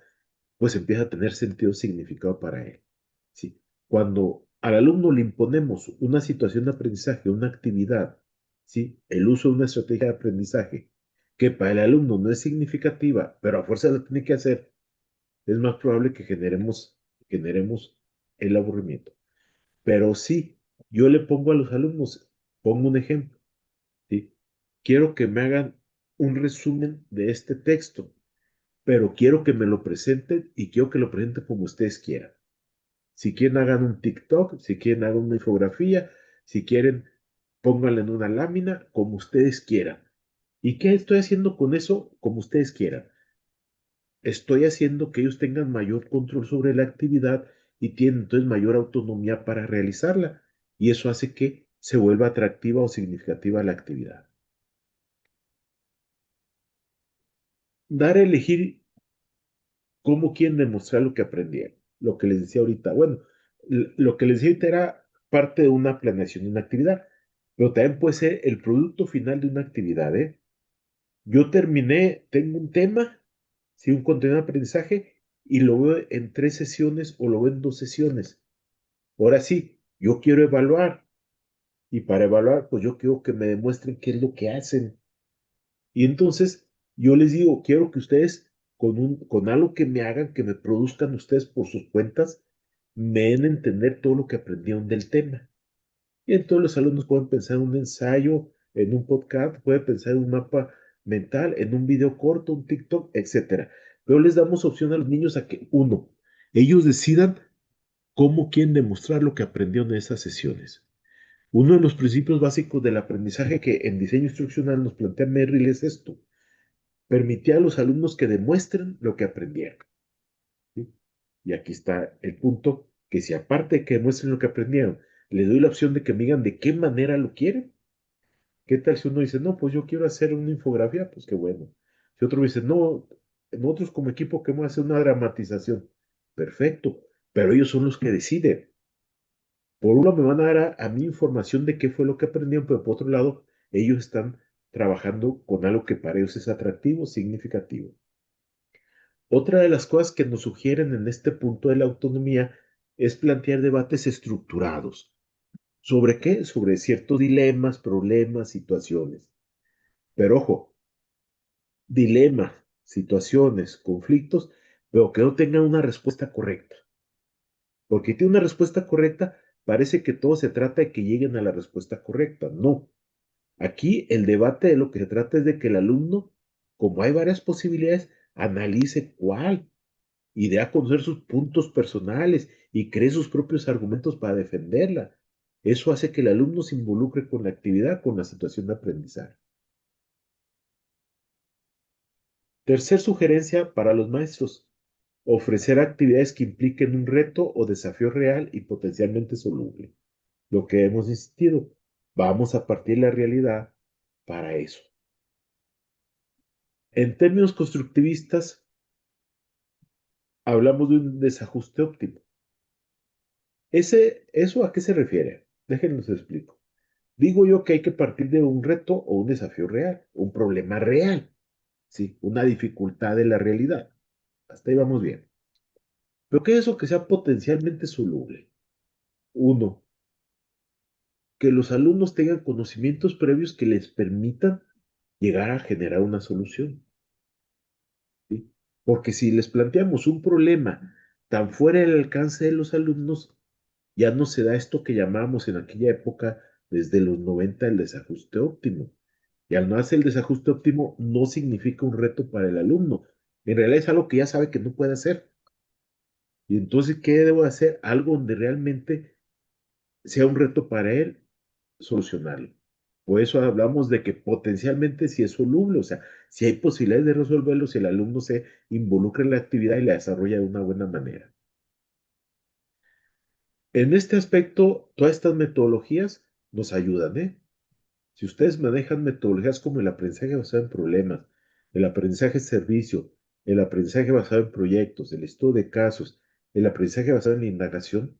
pues empieza a tener sentido significado para él. ¿Sí? Cuando al alumno le imponemos una situación de aprendizaje, una actividad, ¿sí? El uso de una estrategia de aprendizaje que para el alumno no es significativa, pero a fuerza la tiene que hacer, es más probable que generemos el aburrimiento. Pero sí, yo le pongo a los alumnos, pongo un ejemplo, ¿sí? Quiero que me hagan un resumen de este texto, pero quiero que me lo presenten y quiero que lo presenten como ustedes quieran. Si quieren, hagan un TikTok, si quieren, hagan una infografía, si quieren, pónganla en una lámina, como ustedes quieran. ¿Y qué estoy haciendo con eso? Como ustedes quieran. Estoy haciendo que ellos tengan mayor control sobre la actividad y tienen entonces mayor autonomía para realizarla. Y eso hace que se vuelva atractiva o significativa la actividad. Dar a elegir cómo quieren demostrar lo que aprendieron. Lo que les decía ahorita. Bueno, lo que les decía ahorita era parte de una planeación de una actividad, pero también puede ser el producto final de una actividad, ¿eh? Yo terminé, tengo un tema, sí, un contenido de aprendizaje, y lo veo en 3 sesiones o lo veo en 2 sesiones. Ahora sí, yo quiero evaluar, y para evaluar, pues yo quiero que me demuestren qué es lo que hacen. Y entonces yo les digo, quiero que ustedes, con algo que me hagan, que me produzcan ustedes por sus cuentas, me den a entender todo lo que aprendieron del tema. Y entonces los alumnos pueden pensar en un ensayo, en un podcast, pueden pensar en un mapa mental, en un video corto, un TikTok, etcétera. Pero les damos opción a los niños a que, uno, ellos decidan cómo quieren demostrar lo que aprendieron en esas sesiones. Uno de los principios básicos del aprendizaje que en diseño instruccional nos plantea Merrill es esto: permitir a los alumnos que demuestren lo que aprendieron. ¿Sí? Y aquí está el punto, que si aparte de que demuestren lo que aprendieron, les doy la opción de que me digan de qué manera lo quieren. ¿Qué tal si uno dice, no, pues yo quiero hacer una infografía? Pues qué bueno. Si otro dice, no, nosotros como equipo queremos hacer una dramatización. Perfecto, pero ellos son los que deciden. Por uno me van a dar a mí información de qué fue lo que aprendieron, pero por otro lado, ellos están trabajando con algo que para ellos es atractivo, significativo. Otra de las cosas que nos sugieren en este punto de la autonomía es plantear debates estructurados. ¿Sobre qué? Sobre ciertos dilemas, problemas, situaciones. Pero ojo, dilemas, situaciones, conflictos, pero que no tengan una respuesta correcta. Porque tiene una respuesta correcta, parece que todo se trata de que lleguen a la respuesta correcta. No. Aquí el debate de lo que se trata es de que el alumno, como hay varias posibilidades, analice cuál y dé a conocer sus puntos personales y cree sus propios argumentos para defenderla. Eso hace que el alumno se involucre con la actividad, con la situación de aprendizaje. Tercer sugerencia para los maestros: ofrecer actividades que impliquen un reto o desafío real y potencialmente soluble. Lo que hemos insistido, vamos a partir de la realidad para eso. En términos constructivistas, hablamos de un desajuste óptimo. ¿Eso a qué se refiere? Déjenme les explico. Digo yo que hay que partir de un reto o un desafío real, un problema real, ¿sí? Una dificultad de la realidad. Hasta ahí vamos bien. Pero ¿qué es eso que sea potencialmente soluble? Uno, que los alumnos tengan conocimientos previos que les permitan llegar a generar una solución, ¿sí? Porque si les planteamos un problema tan fuera del alcance de los alumnos, ya no se da esto que llamábamos en aquella época, desde los 90, el desajuste óptimo. Y al no hacer el desajuste óptimo, no significa un reto para el alumno. En realidad es algo que ya sabe que no puede hacer. Y entonces, ¿qué debo hacer? Algo donde realmente sea un reto para él solucionarlo. Por eso hablamos de que potencialmente sí es soluble, o sea, si hay posibilidades de resolverlo, si el alumno se involucra en la actividad y la desarrolla de una buena manera. En este aspecto, todas estas metodologías nos ayudan, ¿eh? Si ustedes manejan metodologías como el aprendizaje basado en problemas, el aprendizaje servicio, el aprendizaje basado en proyectos, el estudio de casos, el aprendizaje basado en la indagación,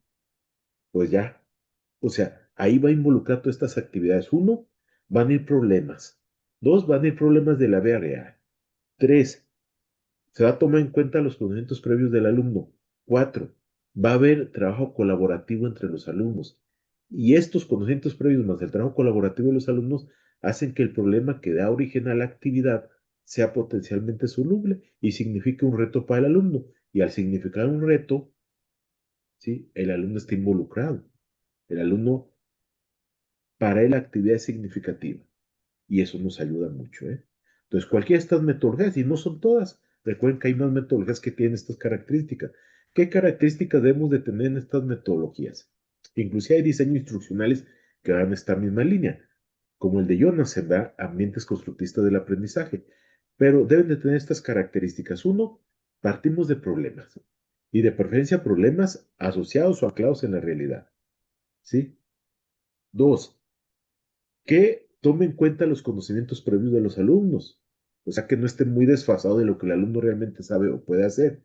pues ya, o sea, ahí va a involucrar todas estas actividades. Uno, van a ir problemas. Dos, van a ir problemas de la vida real. Tres, se va a tomar en cuenta los conocimientos previos del alumno. Cuatro, va a haber trabajo colaborativo entre los alumnos. Y estos conocimientos previos más el trabajo colaborativo de los alumnos hacen que el problema que da origen a la actividad sea potencialmente soluble y signifique un reto para el alumno. Y al significar un reto, ¿sí? El alumno está involucrado. El alumno, para él, la actividad es significativa. Y eso nos ayuda mucho, ¿eh? Entonces, cualquiera de estas metodologías, y no son todas, recuerden que hay más metodologías que tienen estas características, ¿Qué características debemos de tener en estas metodologías? Inclusive hay diseños instruccionales que van en esta misma línea, como el de Jonas, ¿verdad? Ambientes constructistas del aprendizaje. Pero deben de tener estas características. Uno, partimos de problemas y de preferencia problemas asociados o anclados en la realidad. ¿Sí? Dos, que tome en cuenta los conocimientos previos de los alumnos, o sea, que no esté muy desfasado de lo que el alumno realmente sabe o puede hacer.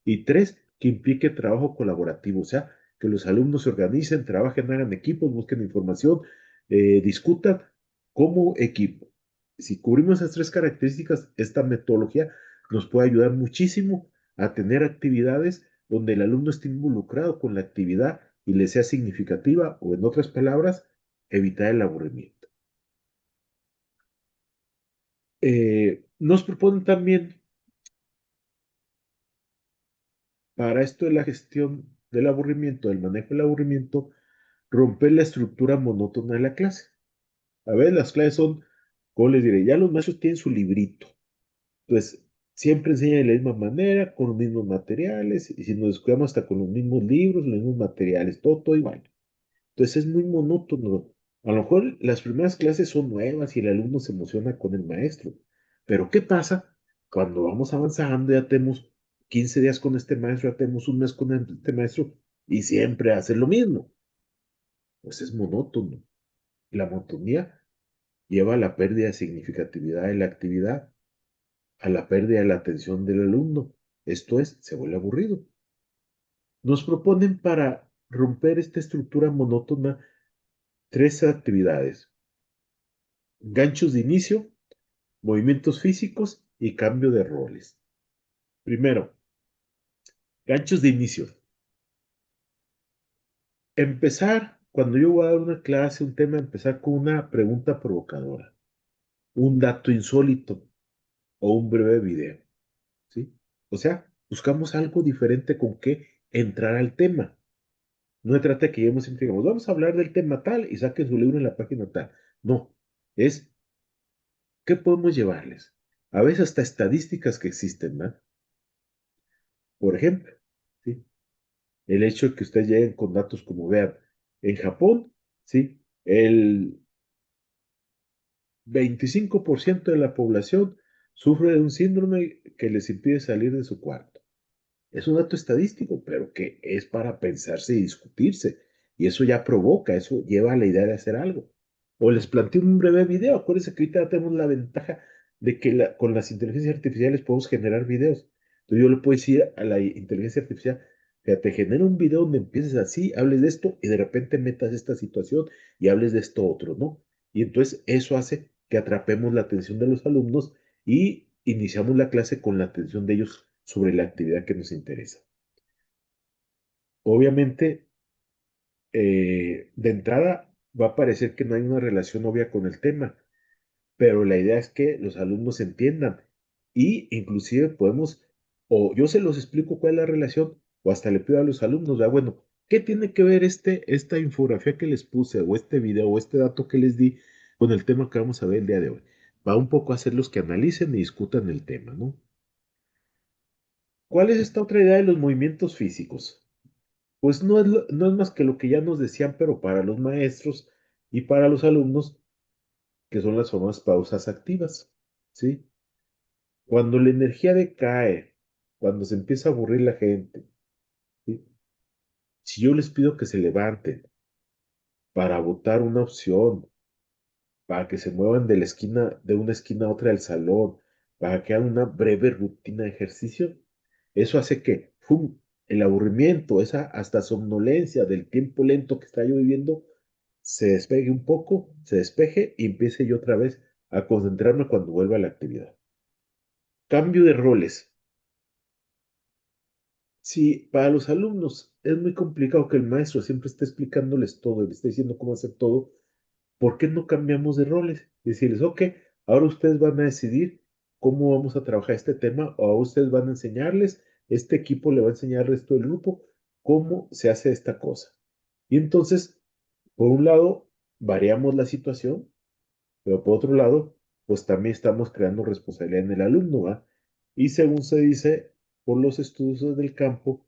Y tres, que implique trabajo colaborativo, o sea, que los alumnos se organicen, trabajen, hagan equipos, busquen información, discutan como equipo. Si cubrimos esas tres características, esta metodología nos puede ayudar muchísimo a tener actividades donde el alumno esté involucrado con la actividad y le sea significativa, o en otras palabras, evitar el aburrimiento. Nos proponen también, para esto de la gestión del aburrimiento, del manejo del aburrimiento, romper la estructura monótona de la clase. A ver, las clases son, ¿cómo les diré? Ya los maestros tienen su librito. Entonces, siempre enseñan de la misma manera, con los mismos materiales, y si nos descuidamos hasta con los mismos libros, los mismos materiales, todo igual. Entonces es muy monótono. A lo mejor las primeras clases son nuevas y el alumno se emociona con el maestro. Pero ¿qué pasa cuando vamos avanzando? Ya tenemos 15 días con este maestro, ya tenemos un mes con este maestro y siempre hace lo mismo. Pues es monótono. La monotonía lleva a la pérdida de significatividad de la actividad, a la pérdida de la atención del alumno. Esto es, se vuelve aburrido. Nos proponen para romper esta estructura monótona tres actividades: ganchos de inicio, movimientos físicos y cambio de roles. Primero, ganchos de inicio. Empezar, cuando yo voy a dar una clase, un tema, empezar con una pregunta provocadora, un dato insólito o un breve video. ¿Sí? O sea, buscamos algo diferente con que entrar al tema. No se trata de que lleguemos siempre digamos, vamos a hablar del tema tal y saquen su libro en la página tal. No, es, ¿qué podemos llevarles? A veces hasta estadísticas que existen, ¿no? Por ejemplo, ¿sí? El hecho de que ustedes lleguen con datos como vean, en Japón, ¿sí? El 25% de la población sufre de un síndrome que les impide salir de su cuarto. Es un dato estadístico, pero que es para pensarse y discutirse. Y eso ya provoca, eso lleva a la idea de hacer algo. O les planteo un breve video. Acuérdense que ahorita tenemos la ventaja de que con las inteligencias artificiales podemos generar videos. Entonces yo le puedo decir a la inteligencia artificial, te genera un video donde empieces así, hables de esto y de repente metas esta situación y hables de esto otro, ¿no? Y entonces eso hace que atrapemos la atención de los alumnos y iniciamos la clase con la atención de ellos sobre la actividad que nos interesa. Obviamente, de entrada va a parecer que no hay una relación obvia con el tema, pero la idea es que los alumnos entiendan y inclusive podemos, o yo se los explico cuál es la relación, o hasta le pido a los alumnos, bueno, ¿qué tiene que ver esta infografía que les puse, o este video, o este dato que les di con el tema que vamos a ver el día de hoy? Va un poco a hacerlos que analicen y discutan el tema, ¿no? ¿Cuál es esta otra idea de los movimientos físicos? Pues no es más que lo que ya nos decían, pero para los maestros y para los alumnos, que son las famosas pausas activas, ¿sí? Cuando la energía decae, cuando se empieza a aburrir la gente, ¿sí? Si yo les pido que se levanten para votar una opción, para que se muevan de una esquina a otra del salón, para que hagan una breve rutina de ejercicio, eso hace que ¡fum!, el aburrimiento, esa hasta somnolencia del tiempo lento que está yo viviendo, se despegue un poco, se despeje y empiece yo otra vez a concentrarme cuando vuelva a la actividad. Cambio de roles. Si para los alumnos es muy complicado que el maestro siempre esté explicándoles todo y les esté diciendo cómo hacer todo, ¿por qué no cambiamos de roles? Decirles, ok, ahora ustedes van a decidir cómo vamos a trabajar este tema, o ahora ustedes van a enseñarles, este equipo le va a enseñar al resto del grupo cómo se hace esta cosa. Y entonces, por un lado, variamos la situación, pero por otro lado, pues también estamos creando responsabilidad en el alumno, ¿va? Y según se dice por los estudios del campo,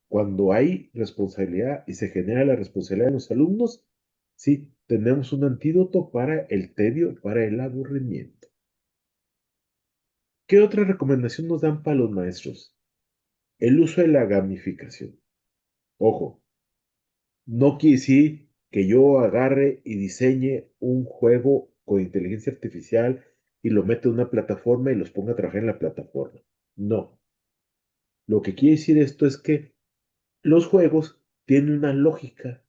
cuando hay responsabilidad y se genera la responsabilidad de los alumnos, sí, tenemos un antídoto para el tedio, para el aburrimiento. ¿Qué otra recomendación nos dan para los maestros? El uso de la gamificación. Ojo, no quiere decir que yo agarre y diseñe un juego con inteligencia artificial y lo mete en una plataforma y los ponga a trabajar en la plataforma. No. Lo que quiere decir esto es que los juegos tienen una lógica,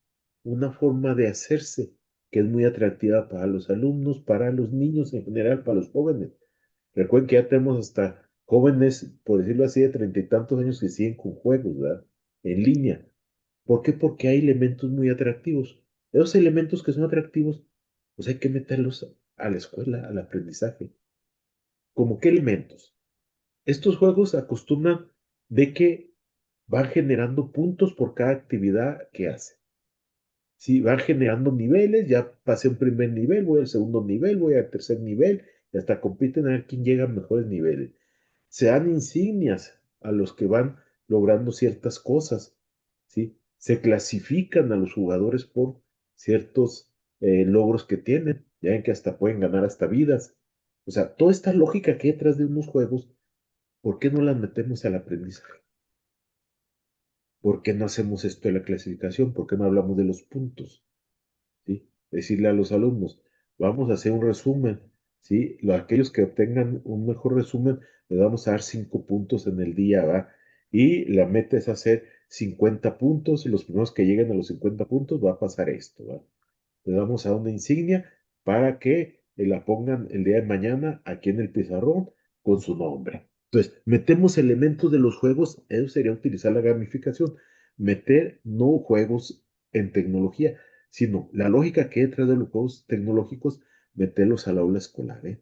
una forma de hacerse que es muy atractiva para los alumnos, para los niños en general, para los jóvenes. Recuerden que ya tenemos hasta jóvenes, por decirlo así, de 30 y tantos años que siguen con juegos, ¿verdad? En línea. ¿Por qué? Porque hay elementos muy atractivos. Esos elementos que son atractivos, pues hay que meterlos a la escuela, al aprendizaje. ¿Cómo qué elementos? Estos juegos acostumbran de que van generando puntos por cada actividad que hace. Sí, van generando niveles, ya pasé un primer nivel, voy al segundo nivel, voy al tercer nivel, y hasta compiten a ver quién llega a mejores niveles. Se dan insignias a los que van logrando ciertas cosas, ¿sí? Se clasifican a los jugadores por ciertos logros que tienen, ya ven que hasta pueden ganar hasta vidas. O sea, toda esta lógica que hay detrás de unos juegos, ¿por qué no las metemos al aprendizaje? ¿Por qué no hacemos esto de la clasificación? ¿Por qué no hablamos de los puntos? ¿Sí? Decirle a los alumnos, vamos a hacer un resumen, ¿sí? Aquellos que obtengan un mejor resumen, les vamos a dar 5 puntos en el día, ¿va? Y la meta es hacer 50 puntos y los primeros que lleguen a los 50 puntos va a pasar esto, ¿va? Les vamos a dar una insignia para que la pongan el día de mañana aquí en el pizarrón con su nombre. Entonces, metemos elementos de los juegos, eso sería utilizar la gamificación, meter no juegos en tecnología, sino la lógica que hay detrás de los juegos tecnológicos, meterlos al aula escolar, ¿eh?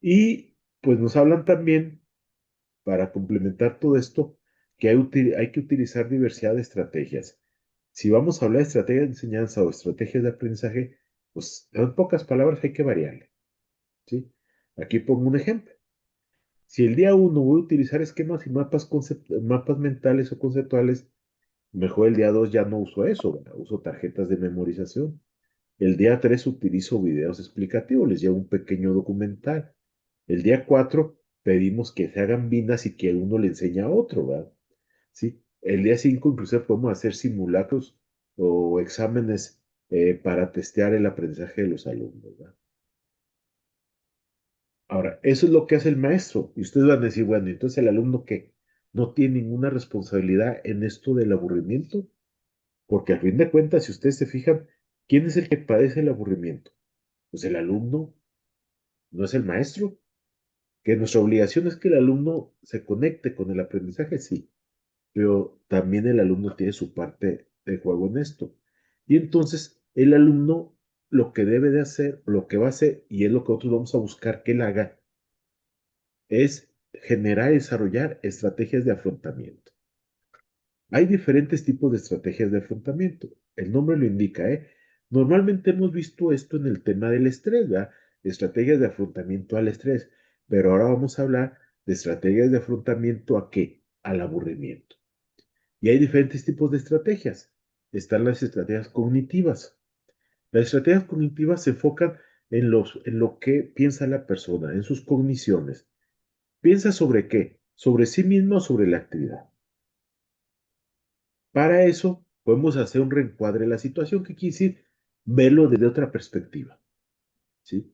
Y pues nos hablan también, para complementar todo esto, que hay que utilizar diversidad de estrategias. Si vamos a hablar de estrategias de enseñanza o estrategias de aprendizaje, pues en pocas palabras hay que variarle, ¿sí? Aquí pongo un ejemplo. Si el día uno voy a utilizar esquemas y mapas mentales o conceptuales, mejor el día 2 ya no uso eso, ¿verdad? Uso tarjetas de memorización. El día 3 utilizo videos explicativos, les llevo un pequeño documental. El día 4 pedimos que se hagan vinas y que uno le enseñe a otro, ¿verdad? ¿Sí? El día 5 incluso podemos hacer simulacros o exámenes para testear el aprendizaje de los alumnos, ¿verdad? Ahora, eso es lo que hace el maestro. Y ustedes van a decir, bueno, entonces el alumno que no tiene ninguna responsabilidad en esto del aburrimiento, porque a fin de cuentas, si ustedes se fijan, ¿quién es el que padece el aburrimiento? Pues el alumno, no es el maestro. Que nuestra obligación es que el alumno se conecte con el aprendizaje, sí, pero también el alumno tiene su parte de juego en esto. Y entonces el alumno lo que debe de hacer, lo que va a hacer, y es lo que nosotros vamos a buscar que él haga, es generar y desarrollar estrategias de afrontamiento. Hay diferentes tipos de estrategias de afrontamiento. El nombre lo indica, ¿eh? Normalmente hemos visto esto en el tema del estrés, ¿verdad? Estrategias de afrontamiento al estrés. Pero ahora vamos a hablar de estrategias de afrontamiento ¿a qué? Al aburrimiento. Y hay diferentes tipos de estrategias. Están las estrategias cognitivas. Las estrategias cognitivas se enfocan en lo que piensa la persona, en sus cogniciones. ¿Piensa sobre qué? Sobre sí mismo o sobre la actividad. Para eso podemos hacer un reencuadre de la situación, que quiere decir verlo desde otra perspectiva, ¿sí?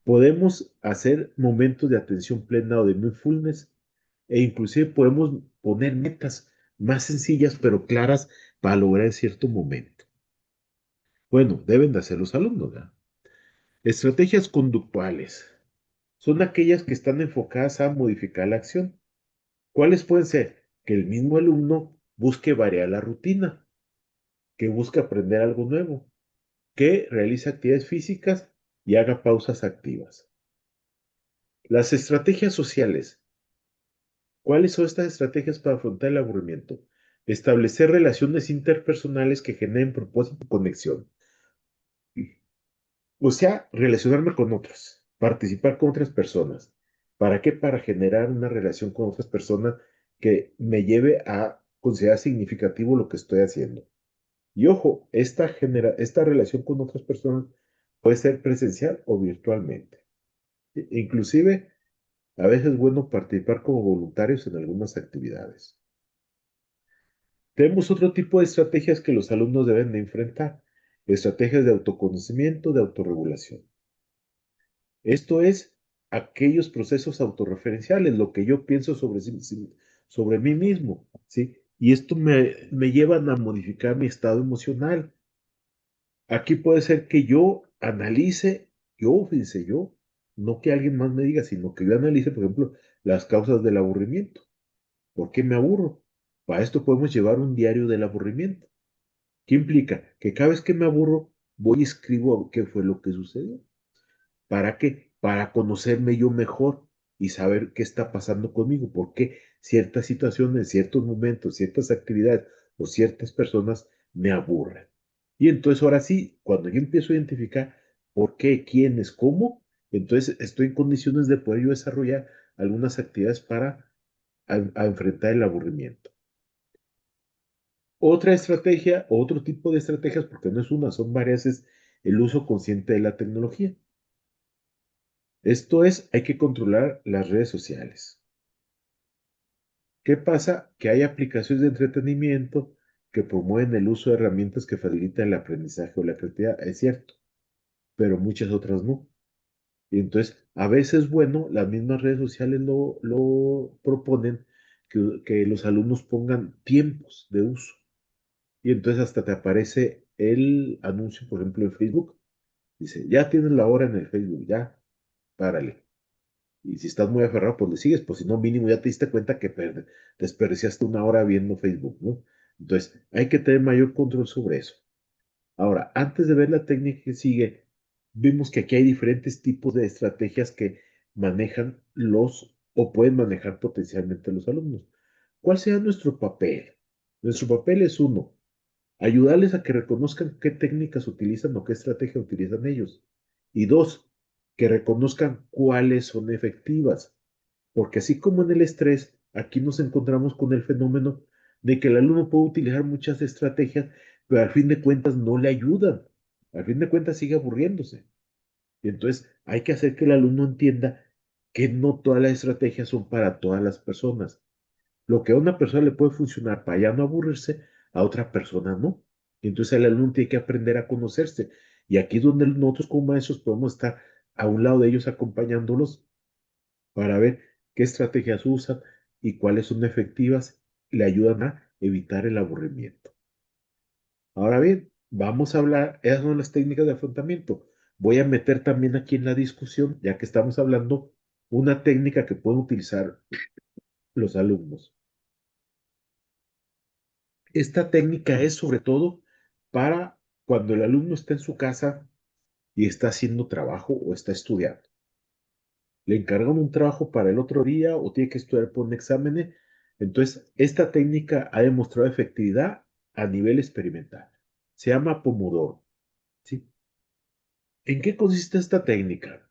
Podemos hacer momentos de atención plena o de mindfulness e inclusive podemos poner metas más sencillas pero claras para lograr cierto momento. Bueno, deben de hacer los alumnos, ¿verdad? Estrategias conductuales son aquellas que están enfocadas a modificar la acción. ¿Cuáles pueden ser? Que el mismo alumno busque variar la rutina, que busque aprender algo nuevo, que realice actividades físicas y haga pausas activas. Las estrategias sociales. ¿Cuáles son estas estrategias para afrontar el aburrimiento? Establecer relaciones interpersonales que generen propósito y conexión. O sea, relacionarme con otros, participar con otras personas. ¿Para qué? Para generar una relación con otras personas que me lleve a considerar significativo lo que estoy haciendo. Y ojo, esta relación con otras personas puede ser presencial o virtualmente. Inclusive, a veces es bueno participar como voluntarios en algunas actividades. Tenemos otro tipo de estrategias que los alumnos deben de enfrentar, estrategias de autoconocimiento, de autorregulación. Esto es aquellos procesos autorreferenciales, lo que yo pienso sobre mí mismo, ¿sí? Y esto me llevan a modificar mi estado emocional. Aquí puede ser que yo analice, fíjense, no que alguien más me diga, sino que yo analice, por ejemplo, las causas del aburrimiento. ¿Por qué me aburro? Para esto podemos llevar un diario del aburrimiento. ¿Qué implica? Que cada vez que me aburro, voy y escribo qué fue lo que sucedió. ¿Para qué? Para conocerme yo mejor y saber qué está pasando conmigo, por qué ciertas situaciones, ciertos momentos, ciertas actividades o ciertas personas me aburren. Y entonces ahora sí, cuando yo empiezo a identificar por qué, quiénes, cómo, entonces estoy en condiciones de poder yo desarrollar algunas actividades para a enfrentar el aburrimiento. Otra estrategia, otro tipo de estrategias, porque no es una, son varias, es el uso consciente de la tecnología. Esto es, hay que controlar las redes sociales. ¿Qué pasa? Que hay aplicaciones de entretenimiento que promueven el uso de herramientas que facilitan el aprendizaje o la creatividad, es cierto, pero muchas otras no. Y entonces, a veces, bueno, las mismas redes sociales lo proponen que los alumnos pongan tiempos de uso. Y entonces hasta te aparece el anuncio, por ejemplo, en Facebook. Dice, ya tienes la hora en el Facebook, ya, párale. Y si estás muy aferrado, pues le sigues, pues si no, mínimo ya te diste cuenta que desperdiciaste una hora viendo Facebook, ¿no? Entonces, hay que tener mayor control sobre eso. Ahora, antes de ver la técnica que sigue, vimos que aquí hay diferentes tipos de estrategias que manejan los o pueden manejar potencialmente los alumnos. ¿Cuál sea nuestro papel? Nuestro papel es uno, ayudarles a que reconozcan qué técnicas utilizan o qué estrategia utilizan ellos. Y dos, que reconozcan cuáles son efectivas. Porque así como en el estrés, aquí nos encontramos con el fenómeno de que el alumno puede utilizar muchas estrategias, pero al fin de cuentas no le ayudan. Al fin de cuentas sigue aburriéndose. Y entonces hay que hacer que el alumno entienda que no todas las estrategias son para todas las personas. Lo que a una persona le puede funcionar para ya no aburrirse, a otra persona no. Y entonces el alumno tiene que aprender a conocerse. Y aquí es donde nosotros como maestros podemos estar a un lado de ellos acompañándolos para ver qué estrategias usan y cuáles son efectivas, le ayudan a evitar el aburrimiento. Ahora bien, vamos a hablar, esas son las técnicas de afrontamiento. Voy a meter también aquí en la discusión, ya que estamos hablando, una técnica que pueden utilizar los alumnos. Esta técnica es sobre todo para cuando el alumno está en su casa y está haciendo trabajo o está estudiando. Le encargan un trabajo para el otro día o tiene que estudiar por un examen. Entonces, esta técnica ha demostrado efectividad a nivel experimental. Se llama Pomodoro. ¿Sí? ¿En qué consiste esta técnica?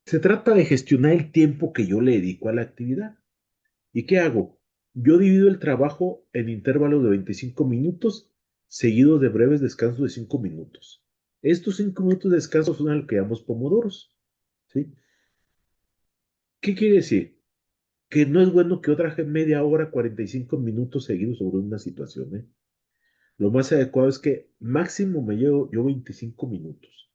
Se trata de gestionar el tiempo que yo le dedico a la actividad. ¿Y qué hago? Yo divido el trabajo en intervalos de 25 minutos, seguidos de breves descansos de 5 minutos. Estos 5 minutos de descanso son lo que llamamos pomodoros. ¿Sí? ¿Qué quiere decir? Que no es bueno que yo trabaje media hora, 45 minutos seguidos sobre una situación, ¿eh? Lo más adecuado es que máximo me llevo yo 25 minutos.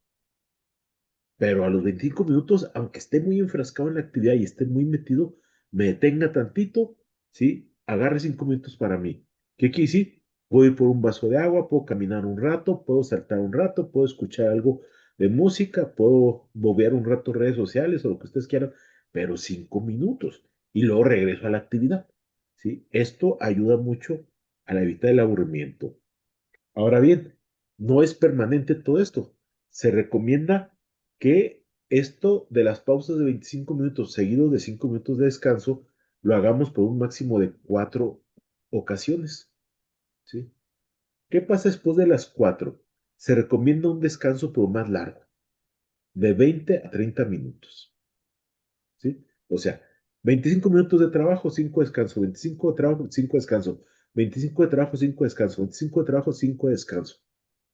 Pero a los 25 minutos, aunque esté muy enfrascado en la actividad y esté muy metido, me detenga tantito, ¿sí? Agarre 5 minutos para mí. ¿Qué quiere decir? Puedo ir por un vaso de agua, puedo caminar un rato, puedo saltar un rato, puedo escuchar algo de música, puedo bobear un rato redes sociales o lo que ustedes quieran, pero 5 minutos. Y luego regreso a la actividad, ¿sí? Esto ayuda mucho a la evitar el aburrimiento. Ahora bien, no es permanente todo esto. Se recomienda que esto de las pausas de 25 minutos seguidos de 5 minutos de descanso lo hagamos por un máximo de 4 ocasiones. ¿Sí? ¿Qué pasa después de las 4? Se recomienda un descanso pero más largo, de 20 a 30 minutos. ¿Sí? O sea, 25 minutos de trabajo, 5 descanso, 25 de trabajo, 5 descanso, 25 de trabajo, 5 descanso, 25 de trabajo, 5 descanso.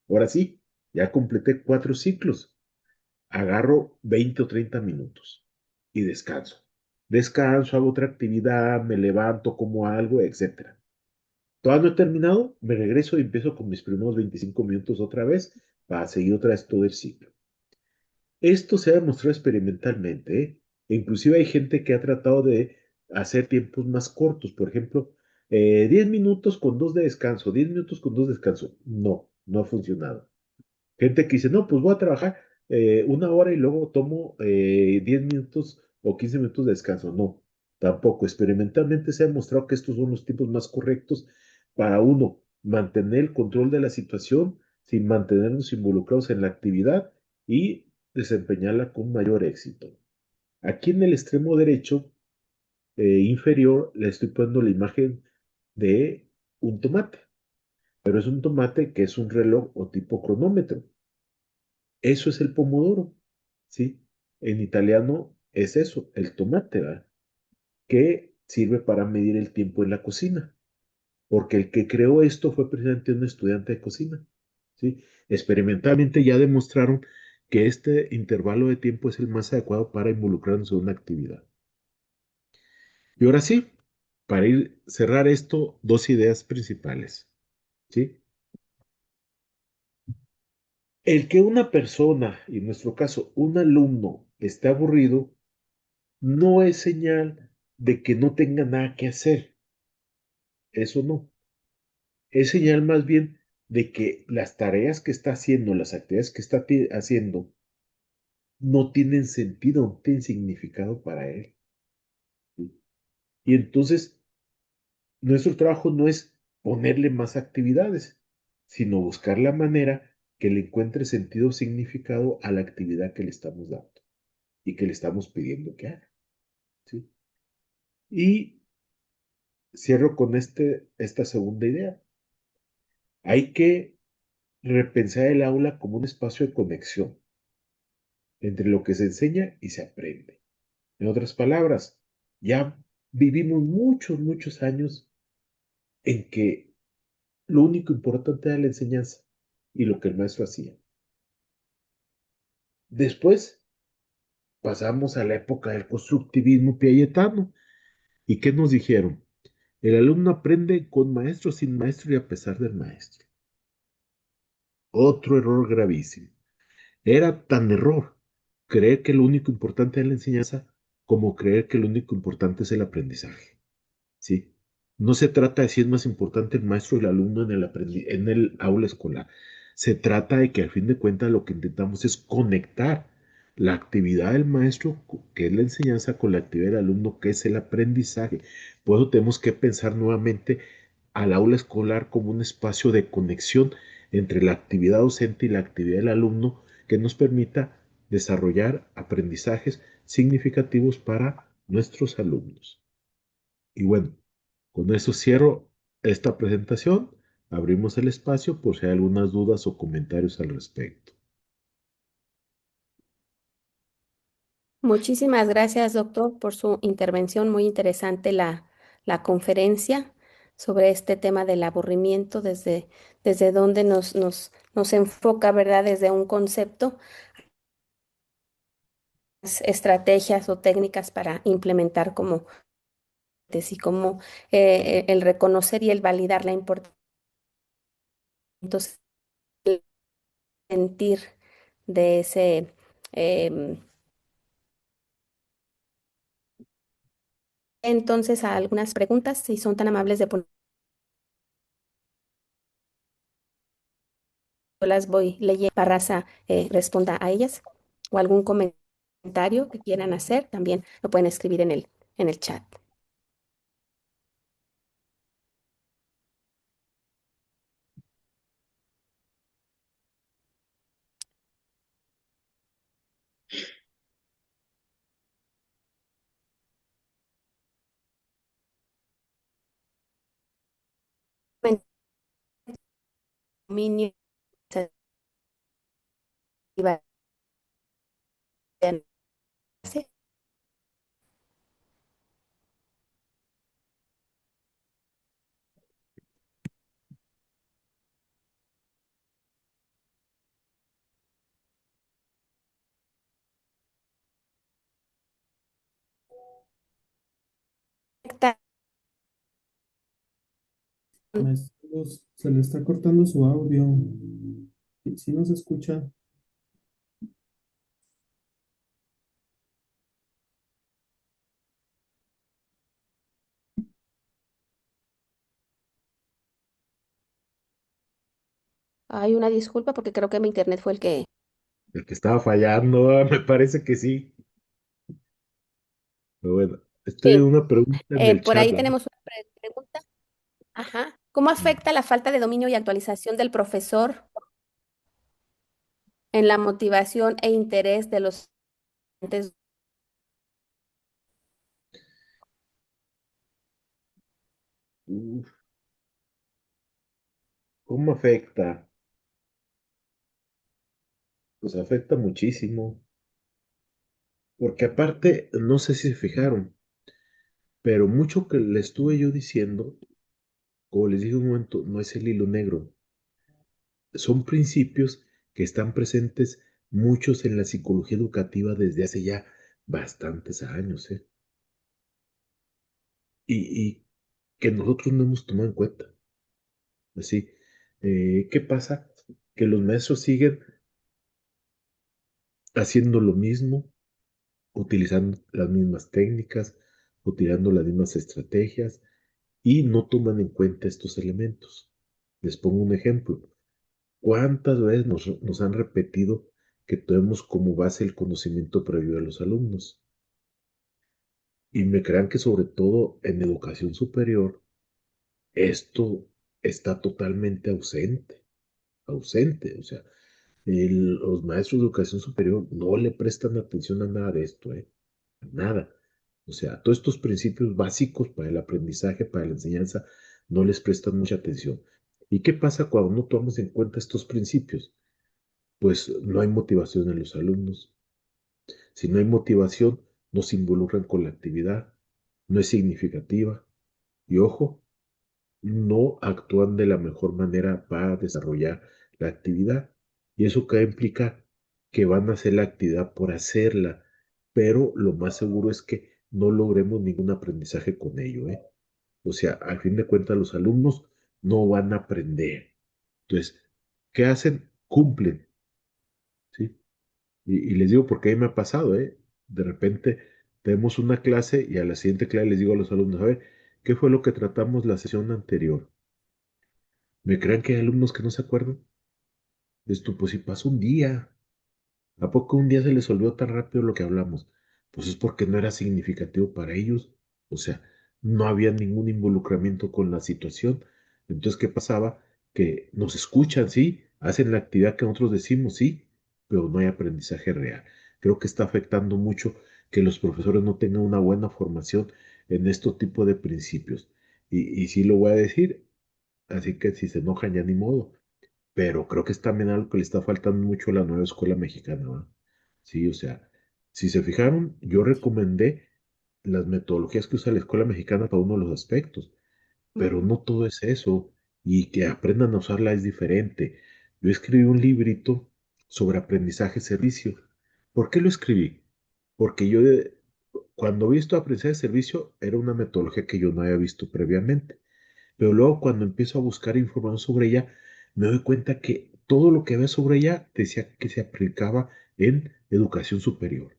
Ahora sí, ya completé 4 ciclos. Agarro 20 o 30 minutos y descanso. Descanso, hago otra actividad, me levanto, como algo, etcétera. Todavía no he terminado, me regreso y empiezo con mis primeros 25 minutos otra vez para seguir otra vez todo el ciclo. Esto se ha demostrado experimentalmente, ¿eh? E inclusive hay gente que ha tratado de hacer tiempos más cortos, por ejemplo, 10 minutos con 2 de descanso, 10 minutos con 2 de descanso. No, no ha funcionado. Gente que dice, no, pues voy a trabajar 1 hora y luego tomo 10 minutos o 15 minutos de descanso. No, tampoco. Experimentalmente se ha demostrado que estos son los tiempos más correctos para uno mantener el control de la situación sin mantenernos involucrados en la actividad y desempeñarla con mayor éxito. Aquí en el extremo derecho inferior le estoy poniendo la imagen de un tomate, pero es un tomate que es un reloj o tipo cronómetro. Eso es el pomodoro, ¿sí? En italiano es eso, el tomate, ¿verdad? Que sirve para medir el tiempo en la cocina, porque el que creó esto fue precisamente un estudiante de cocina, ¿sí? Experimentalmente ya demostraron que este intervalo de tiempo es el más adecuado para involucrarnos en una actividad. Y ahora sí, para ir cerrar esto, dos ideas principales, ¿sí? El que una persona, y en nuestro caso un alumno, esté aburrido, no es señal de que no tenga nada que hacer. Eso no. Es señal más bien de que las tareas que está haciendo, las actividades que está haciendo, no tienen sentido, no tienen significado para él. ¿Sí? Y entonces, nuestro trabajo no es ponerle más actividades, sino buscar la manera que le encuentre sentido o significado a la actividad que le estamos dando y que le estamos pidiendo que haga. ¿Sí? Y cierro con esta segunda idea. Hay que repensar el aula como un espacio de conexión entre lo que se enseña y se aprende. En otras palabras, ya vivimos muchos años en que lo único importante era la enseñanza y lo que el maestro hacía. Después pasamos a la época del constructivismo piagetano. ¿Y qué nos dijeron? El alumno aprende con maestro, sin maestro y a pesar del maestro. Otro error gravísimo. Era tan error creer que lo único importante es la enseñanza como creer que lo único importante es el aprendizaje. ¿Sí? No se trata de si es más importante el maestro y el alumno en el aula escolar. Se trata de que al fin de cuentas lo que intentamos es conectar la actividad del maestro, que es la enseñanza, con la actividad del alumno, que es el aprendizaje. Por eso tenemos que pensar nuevamente al aula escolar como un espacio de conexión entre la actividad docente y la actividad del alumno que nos permita desarrollar aprendizajes significativos para nuestros alumnos. Y bueno, con eso cierro esta presentación. Abrimos el espacio por si hay algunas dudas o comentarios al respecto. Muchísimas gracias, doctor, por su intervención. Muy interesante la conferencia sobre este tema del aburrimiento, desde donde nos enfoca, ¿verdad? Desde un concepto, estrategias o técnicas para implementar como y como el reconocer y el validar la importancia del sentir de ese. em, entonces, a algunas preguntas, si son tan amables de poner. Yo las voy leyendo. Parraza responda a ellas o algún comentario que quieran hacer, también lo pueden escribir en el chat. Dominio, Maestro, se le está cortando su audio. Si no se escucha. Hay una disculpa porque creo que mi internet fue el que... El que estaba fallando, me parece que sí. Pero bueno, estoy en Sí, una pregunta en el por chat, ahí ¿verdad? tenemos una pregunta. Ajá. ¿Cómo afecta la falta de dominio y actualización del profesor en la motivación e interés de los estudiantes? Uf, ¿cómo afecta? Pues afecta muchísimo. Porque aparte, no sé si se fijaron, pero mucho que le estuve yo diciendo, como les dije un momento, no es el hilo negro. Son principios que están presentes muchos en la psicología educativa desde hace ya bastantes años, ¿eh? Y que nosotros no hemos tomado en cuenta. Así, ¿qué pasa? Que los maestros siguen haciendo lo mismo, utilizando las mismas técnicas, utilizando las mismas estrategias y no toman en cuenta estos elementos. Les pongo un ejemplo. ¿Cuántas veces nos han repetido que tenemos como base el conocimiento previo de los alumnos? Y me crean que sobre todo en educación superior, esto está totalmente ausente. O sea, los maestros de educación superior no le prestan atención a nada de esto, ¿eh? A nada. O sea, todos estos principios básicos para el aprendizaje, para la enseñanza, no les prestan mucha atención. ¿Y qué pasa cuando no tomamos en cuenta estos principios? Pues no hay motivación en los alumnos. Si no hay motivación, no se involucran con la actividad, no es significativa y ojo, no actúan de la mejor manera para desarrollar la actividad. Y eso que implica que van a hacer la actividad por hacerla, pero lo más seguro es que no logremos ningún aprendizaje con ello, ¿eh? O sea, al fin de cuentas los alumnos no van a aprender. Entonces, ¿qué hacen? Cumplen, ¿sí? Y les digo porque a mí me ha pasado, ¿eh? De repente tenemos una clase y a la siguiente clase les digo a los alumnos, a ver, ¿qué fue lo que tratamos la sesión anterior? ¿Me crean que hay alumnos que no se acuerdan? Esto, pues si pasó un día, ¿a poco un día se les olvidó tan rápido lo que hablamos? Pues es porque no era significativo para ellos. O sea, no había ningún involucramiento con la situación. Entonces, ¿qué pasaba? Que nos escuchan, sí, hacen la actividad que nosotros decimos, sí, pero no hay aprendizaje real. Creo que está afectando mucho que los profesores no tengan una buena formación en este tipo de principios. Y sí lo voy a decir, así que si se enojan ya ni modo, pero creo que es también algo que le está faltando mucho a la nueva escuela mexicana, ¿va? Sí, o sea, si se fijaron, yo recomendé las metodologías que usa la escuela mexicana para uno de los aspectos, pero Ujú, no todo es eso, y que aprendan a usarla es diferente. Yo escribí un librito sobre aprendizaje-servicio. ¿Por qué lo escribí? Porque cuando vi esto de aprendizaje-servicio, era una metodología que yo no había visto previamente. Pero luego cuando empiezo a buscar información sobre ella, me doy cuenta que todo lo que ve sobre ella decía que se aplicaba en educación superior.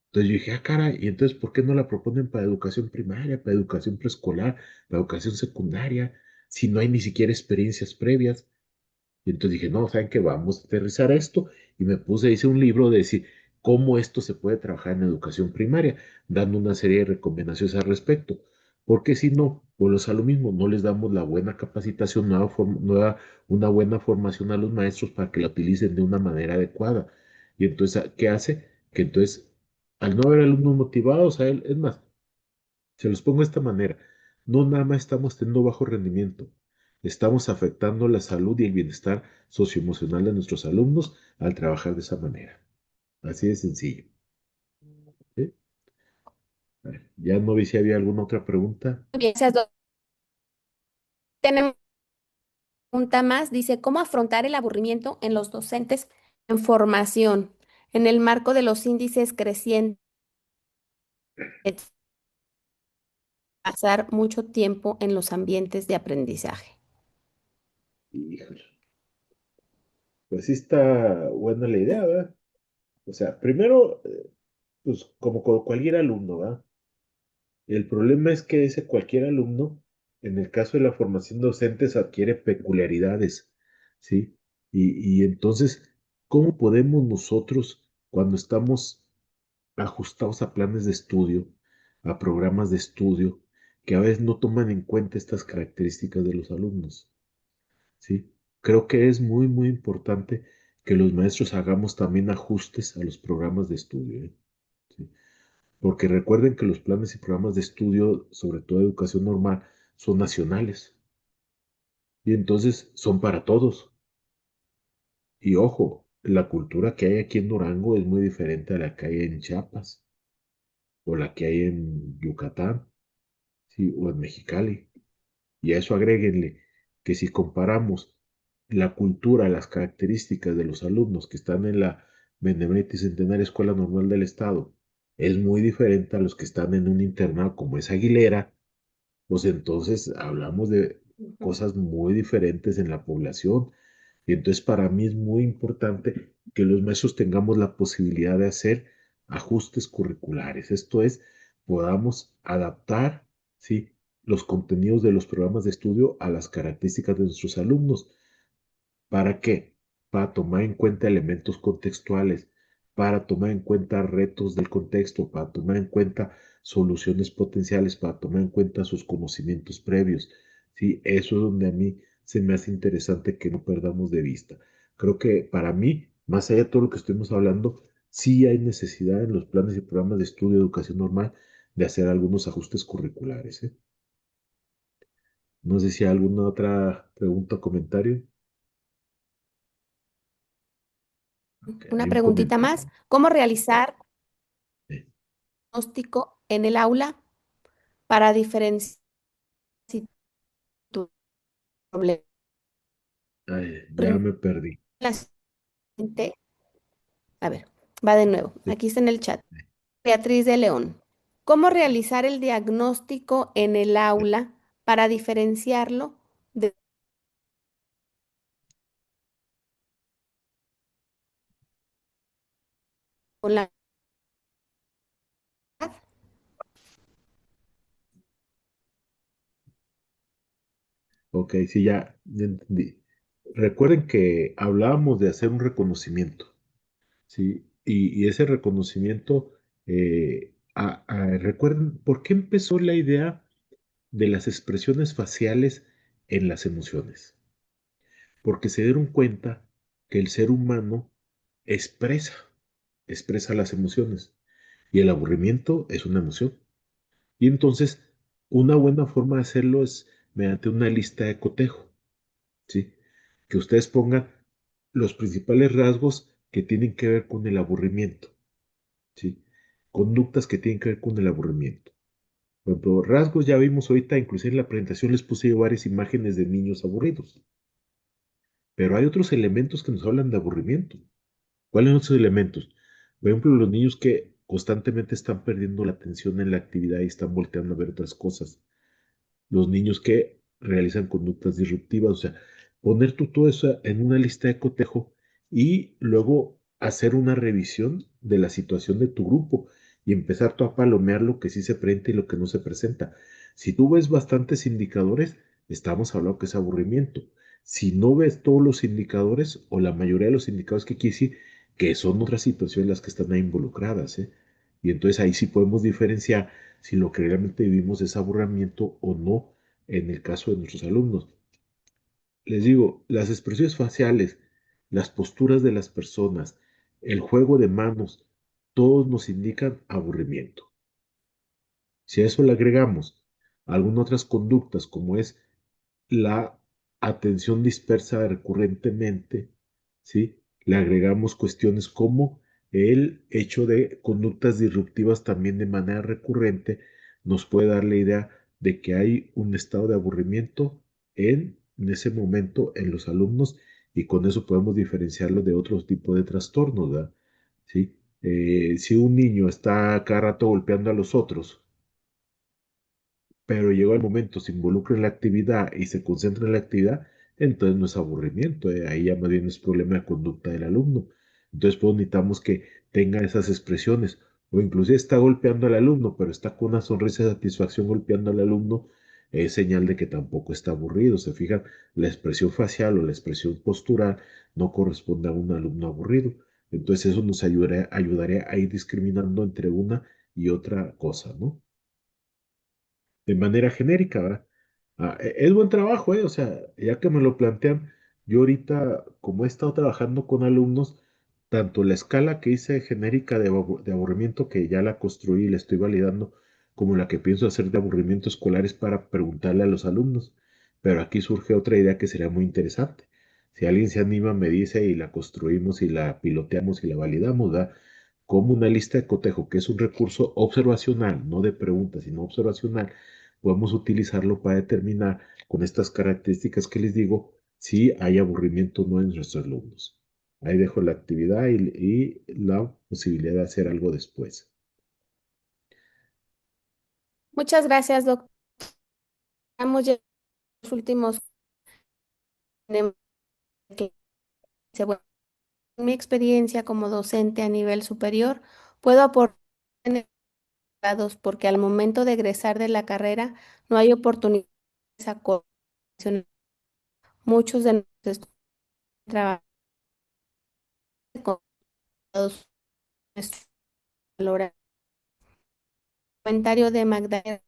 Entonces yo dije, ah, cara, y entonces, ¿por qué no la proponen para educación primaria, para educación preescolar, para educación secundaria, si no hay ni siquiera experiencias previas? Y entonces dije, no, ¿saben qué? Vamos a aterrizar esto. Y me puse, hice un libro de decir cómo esto se puede trabajar en educación primaria, dando una serie de recomendaciones al respecto. Porque si no, pues a lo mismo, no les damos la buena capacitación, una buena formación a los maestros para que la utilicen de una manera adecuada. Y entonces, ¿qué hace? Que entonces, al no haber alumnos motivados, a él, es más, se los pongo de esta manera. No nada más estamos teniendo bajo rendimiento, estamos afectando la salud y el bienestar socioemocional de nuestros alumnos al trabajar de esa manera. Así de sencillo. ¿Sí? A ver, ya no vi si había alguna otra pregunta. muy bien, esas dos. Tenemos una pregunta más. Dice, ¿cómo afrontar el aburrimiento en los docentes en formación en el marco de los índices crecientes? pasar mucho tiempo en los ambientes de aprendizaje. Híjole, pues sí está buena la idea, ¿verdad? O sea, primero, pues como con cualquier alumno, ¿verdad? El problema es que ese cualquier alumno, en el caso de la formación docente, se adquiere peculiaridades, ¿sí? Y entonces, ¿cómo podemos nosotros, cuando estamos ajustados a planes de estudio, a programas de estudio, que a veces no toman en cuenta estas características de los alumnos, ¿sí? Creo que es muy, muy importante que los maestros hagamos también ajustes a los programas de estudio, ¿eh? ¿Sí? Porque recuerden que los planes y programas de estudio, sobre todo de educación normal, son nacionales y entonces son para todos. Y ojo, la cultura que hay aquí en Durango es muy diferente a la que hay en Chiapas o la que hay en Yucatán, ¿sí? O en Mexicali. Y a eso agréguenle que si comparamos la cultura, las características de los alumnos que están en la Benemérita y Centenaria Escuela Normal del Estado, es muy diferente a los que están en un internado como es Aguilera, pues entonces hablamos de Ujú. cosas muy diferentes en la población. Y entonces para mí es muy importante que los maestros tengamos la posibilidad de hacer ajustes curriculares. Esto es, podamos adaptar, ¿sí? Los contenidos de los programas de estudio a las características de nuestros alumnos. ¿Para qué? Para tomar en cuenta elementos contextuales, para tomar en cuenta retos del contexto, para tomar en cuenta soluciones potenciales, para tomar en cuenta sus conocimientos previos. Sí, eso es donde a mí se me hace interesante que no perdamos de vista. Creo que para mí, más allá de todo lo que estuvimos hablando, sí hay necesidad en los planes y programas de estudio de educación normal de hacer algunos ajustes curriculares, ¿eh? No sé si hay alguna otra pregunta o comentario. Ok, Una hay un preguntita comentario. más. ¿Cómo realizar diagnóstico en el aula para diferenciar si tu problema Ay, ya ocurre me perdí. en la siguiente? A ver, va de nuevo. Sí. Aquí está en el chat. Beatriz de León. ¿Cómo realizar el diagnóstico en el aula para diferenciarlo de con la edad? Ok, sí, ya entendí. Recuerden que hablábamos de hacer un reconocimiento, ¿sí? Y ese reconocimiento, recuerden, ¿por qué empezó la idea de las expresiones faciales en las emociones? Porque se dieron cuenta que el ser humano expresa, expresa las emociones. Y el aburrimiento es una emoción. Y entonces, una buena forma de hacerlo es mediante una lista de cotejo, ¿sí? Que ustedes pongan los principales rasgos que tienen que ver con el aburrimiento, ¿sí? Conductas que tienen que ver con el aburrimiento. Por ejemplo, rasgos ya vimos ahorita, inclusive en la presentación les puse varias imágenes de niños aburridos, pero hay otros elementos que nos hablan de aburrimiento. ¿Cuáles son esos elementos? Por ejemplo, los niños que constantemente están perdiendo la atención en la actividad y están volteando a ver otras cosas. Los niños que realizan conductas disruptivas, o sea, poner tú todo eso en una lista de cotejo y luego hacer una revisión de la situación de tu grupo y empezar tú a palomear lo que sí se presenta y lo que no se presenta. Si tú ves bastantes indicadores, estamos hablando que es aburrimiento. Si no ves todos los indicadores o la mayoría de los indicadores, ¿qué quiere decir? Que son otras situaciones las que están ahí involucradas, ¿eh? Y entonces ahí sí podemos diferenciar si lo que realmente vivimos es aburrimiento o no en el caso de nuestros alumnos. Les digo, las expresiones faciales, las posturas de las personas, el juego de manos, todos nos indican aburrimiento. Si a eso le agregamos algunas otras conductas, como es la atención dispersa recurrentemente, ¿sí? Le agregamos cuestiones como el hecho de conductas disruptivas también de manera recurrente, nos puede dar la idea de que hay un estado de aburrimiento en ese momento en los alumnos y con eso podemos diferenciarlo de otros tipos de trastornos, ¿verdad? ¿Sí? Si un niño está cada rato golpeando a los otros, pero llegó el momento, se involucra en la actividad y se concentra en la actividad, entonces no es aburrimiento, ahí ya más bien es problema de conducta del alumno. Entonces, pues necesitamos que tenga esas expresiones, o inclusive está golpeando al alumno, pero está con una sonrisa de satisfacción golpeando al alumno, es señal de que tampoco está aburrido. Se fijan, la expresión facial o la expresión postural no corresponde a un alumno aburrido. Entonces, eso nos ayudaría a ir discriminando entre una y otra cosa, ¿no? De manera genérica, ¿verdad? Es buen trabajo, ¿eh? O sea, ya que me lo plantean, yo ahorita, como he estado trabajando con alumnos, tanto la escala que hice genérica de aburrimiento, que ya la construí y la estoy validando, como la que pienso hacer de aburrimiento escolar es para preguntarle a los alumnos. Pero aquí surge otra idea que sería muy interesante. Si alguien se anima, me dice y la construimos y la piloteamos y la validamos, ¿verdad? Como una lista de cotejo, que es un recurso observacional, no de preguntas, sino observacional, podemos utilizarlo para determinar con estas características que les digo si hay aburrimiento o no en nuestros alumnos. Ahí dejo la actividad y la posibilidad de hacer algo después. Muchas gracias, doctor. Vamos ya a los últimos. Tenemos que- bueno, en mi experiencia como docente a nivel superior, puedo aportar en grados porque al momento de egresar de la carrera no hay oportunidades a coordinación. Muchos de nosotros trabajan con todos nuestros valores. Comentario de Magdalena.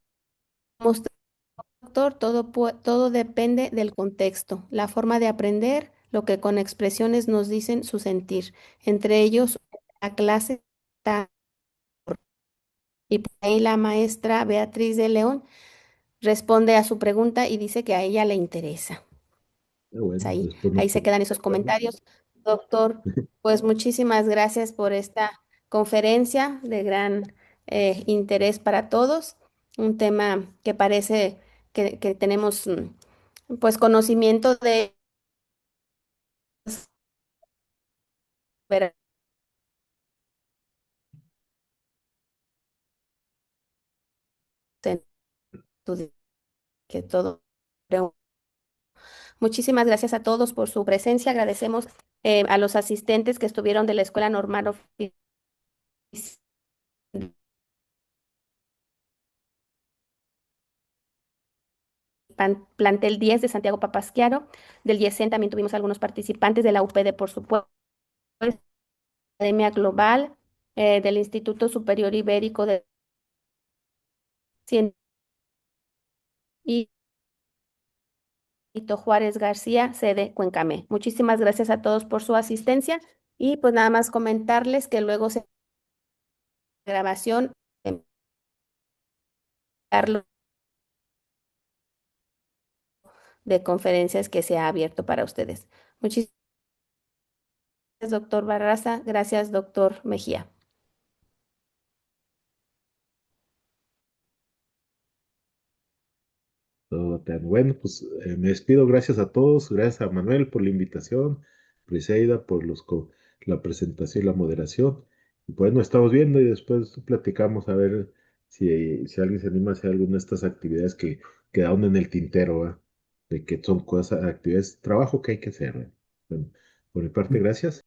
Doctor, todo depende del contexto, la forma de aprender, lo que con expresiones nos dicen su sentir. Entre ellos, la clase está- y por ahí la maestra Beatriz de León responde a su pregunta y dice que a ella le interesa. Bueno, Ahí, después nos ahí se quedan esos preguntamos. comentarios. Doctor, pues muchísimas gracias por esta conferencia de gran interés para todos. Un tema que parece que tenemos pues conocimiento de ver en estudio, que todo. Muchísimas gracias a todos por su presencia. Agradecemos a los asistentes que estuvieron de la Escuela Normal Plantel 10 de Santiago Papasquiaro. Del IESEN también tuvimos algunos participantes de la UPD, por supuesto, Academia Global, del Instituto Superior Ibérico de Ciencias y Hito Juárez García, sede Cuencamé. Muchísimas gracias a todos por su asistencia y pues nada más comentarles que luego se grabación Carlos, de conferencias que se ha abierto para ustedes. Muchísimas gracias, doctor Barraza. Gracias, doctor Mejía. Bueno, pues me despido. Gracias a todos. Gracias a Manuel por la invitación, Briseida por la presentación y la moderación. Y pues nos estamos viendo y después platicamos a ver si alguien se anima a hacer alguna de estas actividades que quedaron en el tintero, ¿verdad? De que son cosas, actividades, trabajo que hay que hacer, ¿verdad? Bueno, por mi parte, gracias.